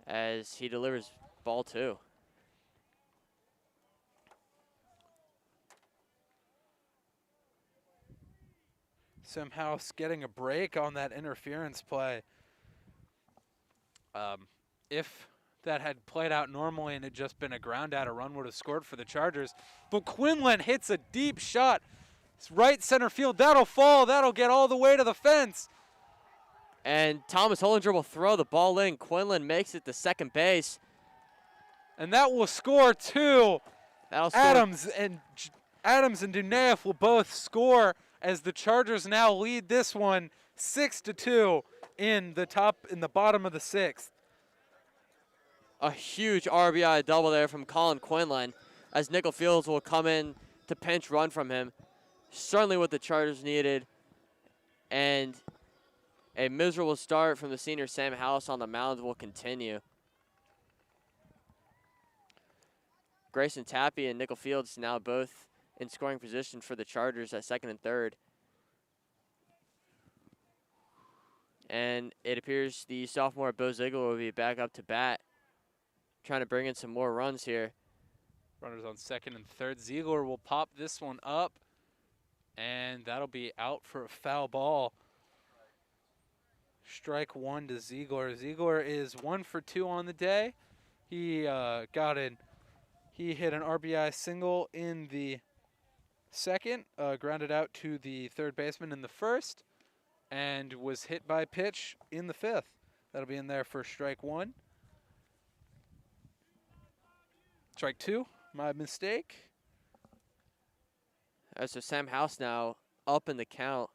as he delivers ball 2. Sam House getting a break on that interference play. If that had played out normally and had just been a ground out, a run would have scored for the Chargers. But Quinlan hits a deep shot. It's right center field. That'll fall. That'll get all the way to the fence. And Thomas Hollinger will throw the ball in. Quinlan makes it to second base. And that will score 2. Adams and Dunaev will both score as the Chargers now lead this one 6-2 in the bottom of the 6th. A huge RBI double there from Colin Quinlan as Nickel Fields will come in to pinch run from him. Certainly what the Chargers needed. And a miserable start from the senior Sam House on the mound will continue. Grayson Tappy and Nickel Fields now both in scoring position for the Chargers at second and third. And it appears the sophomore Bo Ziegler will be back up to bat, trying to bring in some more runs here. Runners on second and third. Ziegler will pop this one up, and that'll be out for a foul ball. Strike 1 to Ziegler. Ziegler is 1 for 2 on the day. He hit an RBI single in the second, grounded out to the third baseman in the first, and was hit by pitch in the fifth. That'll be in there for strike 1. Strike 2, my mistake. So Sam House now up in the count.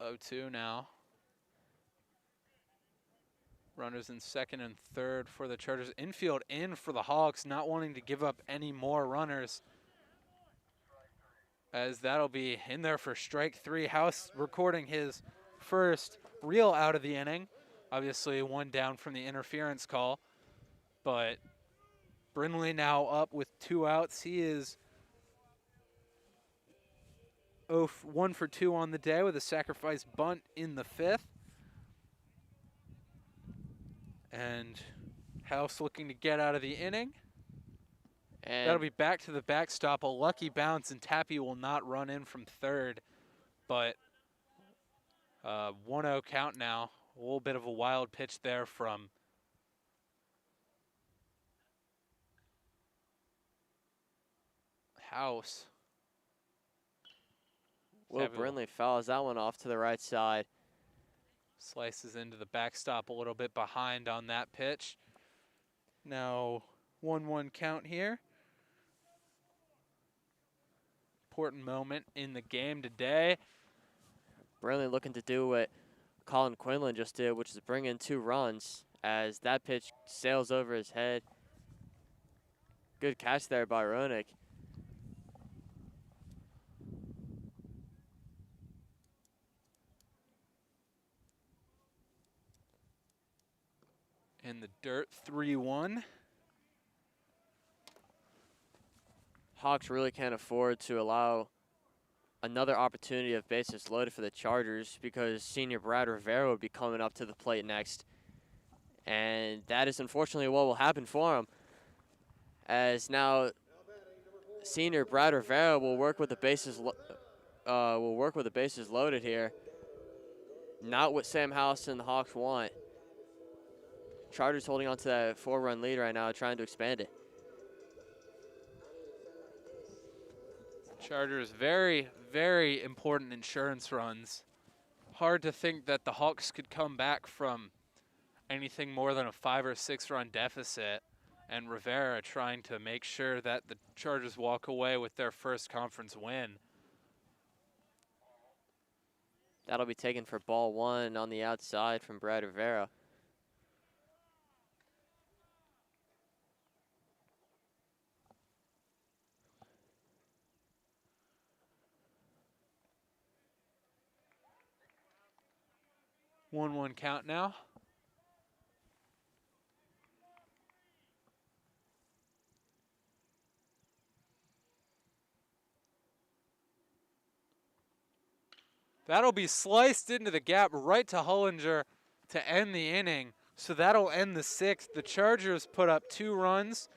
0-2 now. Runners in second and third for the Chargers. Infield in for the Hawks, not wanting to give up any more runners, as that'll be in there for strike 3. House recording his first real out of the inning. Obviously 1 down from the interference call, but Brindley now up with 2 outs. He is 1 for 2 on the day with a sacrifice bunt in the 5th. And House looking to get out of the inning. And that'll be back to the backstop. A lucky bounce, and Tappy will not run in from third. But 1-0 count now. A little bit of a wild pitch there from House. Will Brindley fouls that one off to the right side. Slices into the backstop a little bit behind on that pitch. Now 1-1 count here. Important moment in the game today. Brindley looking to do what Colin Quinlan just did, which is bring in 2 runs as that pitch sails over his head. Good catch there by Roenick. in the dirt, 3-1. Hawks really can't afford to allow another opportunity of bases loaded for the Chargers because senior Brad Rivera would be coming up to the plate next. And that is unfortunately what will happen for him, as now senior Brad Rivera will work with the bases loaded here. Not what Sam House and the Hawks want. Chargers holding on to that 4-run lead right now, trying to expand it. Chargers very, very important insurance runs. Hard to think that the Hawks could come back from anything more than a 5 or 6 run deficit, and Rivera trying to make sure that the Chargers walk away with their first conference win. That'll be taken for ball 1 on the outside from Brad Rivera. One count now. That'll be sliced into the gap right to Hollinger to end the inning. So that'll end the 6th. The Chargers put up 2 runs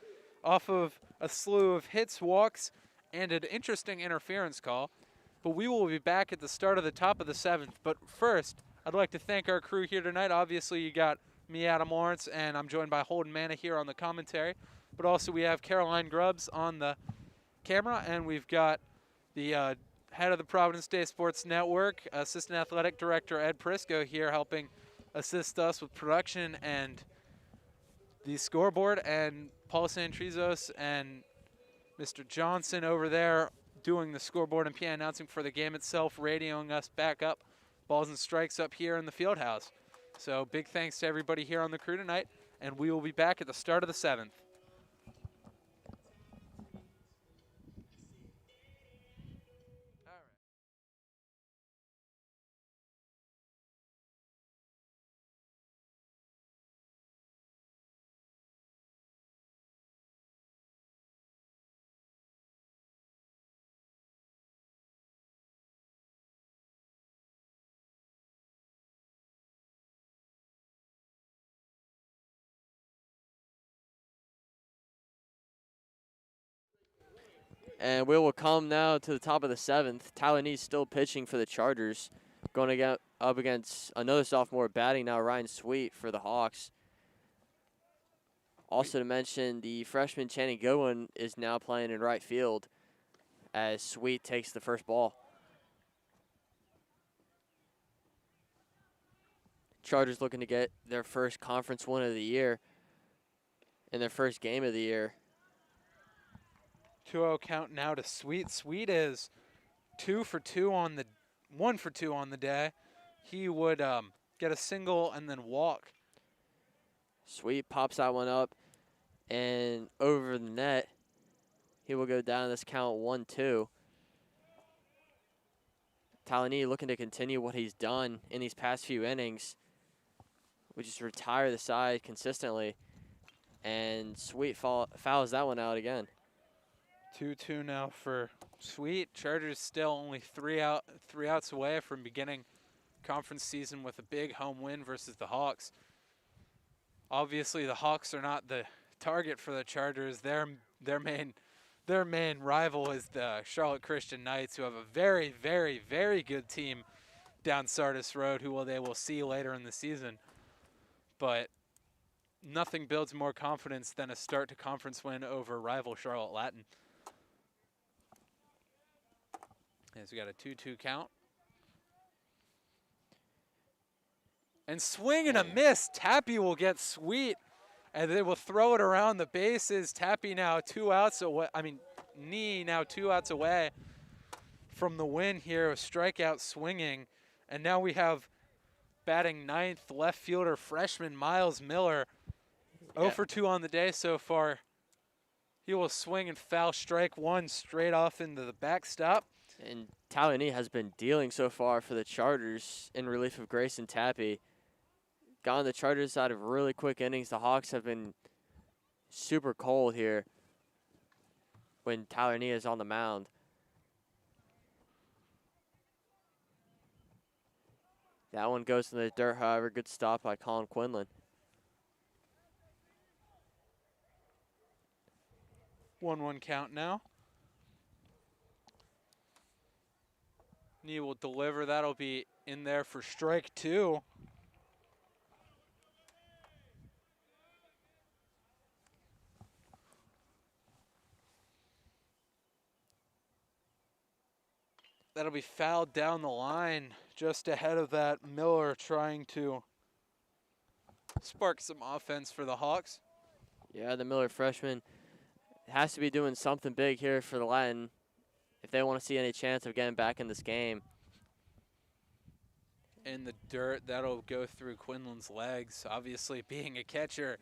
off of a slew of hits, walks, and an interesting interference call. But we will be back at the start of the top of the 7th. But first, I'd like to thank our crew here tonight. Obviously, you got me, Adam Lawrence, and I'm joined by Holden Manna here on the commentary. But also we have Caroline Grubbs on the camera, and we've got the head of the Providence Day Sports Network, Assistant Athletic Director Ed Prisco here helping assist us with production and the scoreboard, and Paul Santrizos and Mr. Johnson over there doing the scoreboard and PA announcing for the game itself, radioing us back up, balls and strikes up here in the field house. So big thanks to everybody here on the crew tonight, and we will be back at the start of the 7th. And we will come now to the top of the 7th. Tyler still pitching for the Chargers, going to get up against another sophomore batting now, Ryan Sweet for the Hawks. Also to mention, the freshman Channing Goodwin is now playing in right field as Sweet takes the first ball. Chargers looking to get their first conference win of the year in their first game of the year. 2-0 count now to Sweet. Sweet is 1 for 2 on the day. He would get a single and then walk. Sweet pops that one up and over the net. He will go down this count 1-2. Talani looking to continue what he's done in these past few innings, which is retire the side consistently. And Sweet fouls that one out again. 2-2 now for Sweet. Chargers still only three outs away from beginning conference season with a big home win versus the Hawks. Obviously, the Hawks are not the target for the Chargers. Their main rival is the Charlotte Christian Knights, who have a very, very, very good team down Sardis Road, who they will see later in the season. But nothing builds more confidence than a start to conference win over rival Charlotte Latin. As we got a 2-2 count. And swing and a miss. Tappy will get Sweet, and they will throw it around the bases. Tappy now 2 outs away. Knee now 2 outs away from the win here. A strikeout swinging. And now we have batting 9th left fielder freshman Miles Miller. 0 for 2 on the day so far. He will swing and foul strike 1 straight off into the backstop. And Talani has been dealing so far for the Chargers in relief of Grayson Tappy. gotten the Chargers out of really quick innings. The Hawks have been super cold here when Tyler Nee is on the mound. That one goes in the dirt, however. Good stop by Colin Quinlan. 1-1 count now. Nee will deliver. That'll be in there for strike 2. That'll be fouled down the line just ahead of that. Miller trying to spark some offense for the Hawks. Yeah, the Miller freshman has to be doing something big here for the Latin if they want to see any chance of getting back in this game. In the dirt, that'll go through Quinlan's legs. Obviously, being a catcher,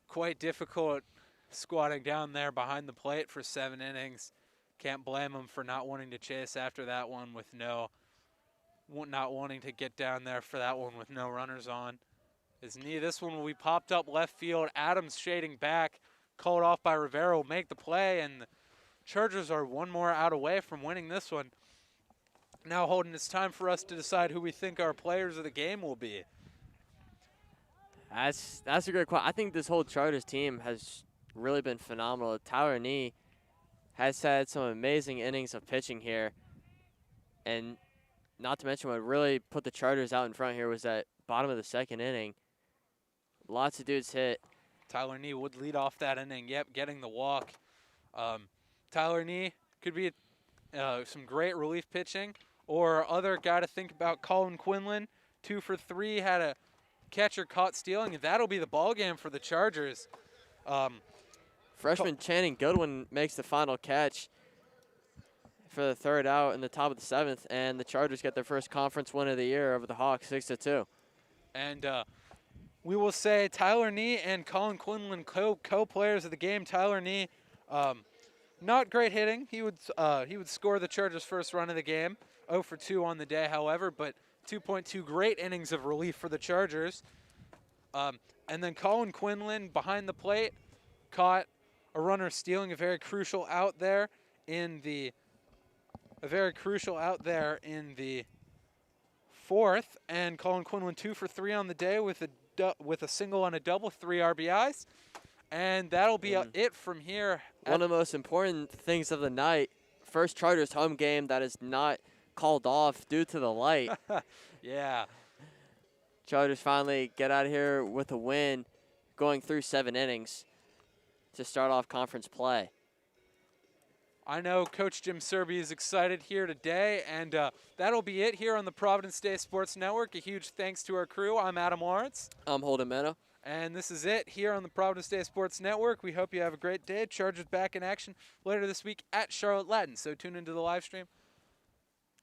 quite difficult squatting down there behind the plate for 7 innings. Can't blame him for not wanting to chase after that one with not wanting to get down there for that one with no runners on. His knee, this one will be popped up left field. Adams shading back, called off by Rivera, will make the play, and the Chargers are one more out away from winning this one. Now, Holden, it's time for us to decide who we think our players of the game will be. That's a great question. I think this whole Chargers team has really been phenomenal. Tyler Nee has had some amazing innings of pitching here. And not to mention what really put the Chargers out in front here was that bottom of the 2nd inning. Lots of dudes hit. Tyler Nee would lead off that inning. Yep, getting the walk. Tyler Nee could be some great relief pitching. Or other guy to think about, Colin Quinlan, 2 for 3, had a catcher caught stealing, and that'll be the ball game for the Chargers. Freshman Channing Goodwin makes the final catch for the 3rd out in the top of the 7th, and the Chargers get their first conference win of the year over the Hawks, 6-2. And we will say Tyler Nee and Colin Quinlan co-players of the game. Tyler Nee, not great hitting. He would score the Chargers' first run of the game. 0 for 2 on the day, however, but 2.2 great innings of relief for the Chargers. And then Colin Quinlan behind the plate caught a runner stealing, a very crucial out there in the 4th. And Colin Quinlan 2 for 3 on the day with a single and a double, 3 RBIs. And that'll be it from here. One of the most important things of the night, first Chargers home game that is not called off due to the light. Yeah. Chargers finally get out of here with a win, going through 7 innings to start off conference play. I know Coach Jim Serby is excited here today, and that'll be it here on the Providence Day Sports Network. A huge thanks to our crew. I'm Adam Lawrence. I'm Holden Mena. And this is it here on the Providence Day Sports Network. We hope you have a great day. Chargers back in action later this week at Charlotte Latin, so tune into the live stream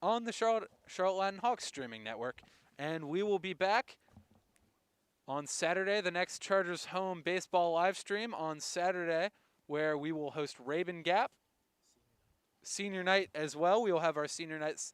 on the Charlotte Latin Hawks streaming network. And we will be back on Saturday, the next Chargers home baseball live stream on Saturday, where we will host Raven Gap. Senior night as well. We will have our senior nights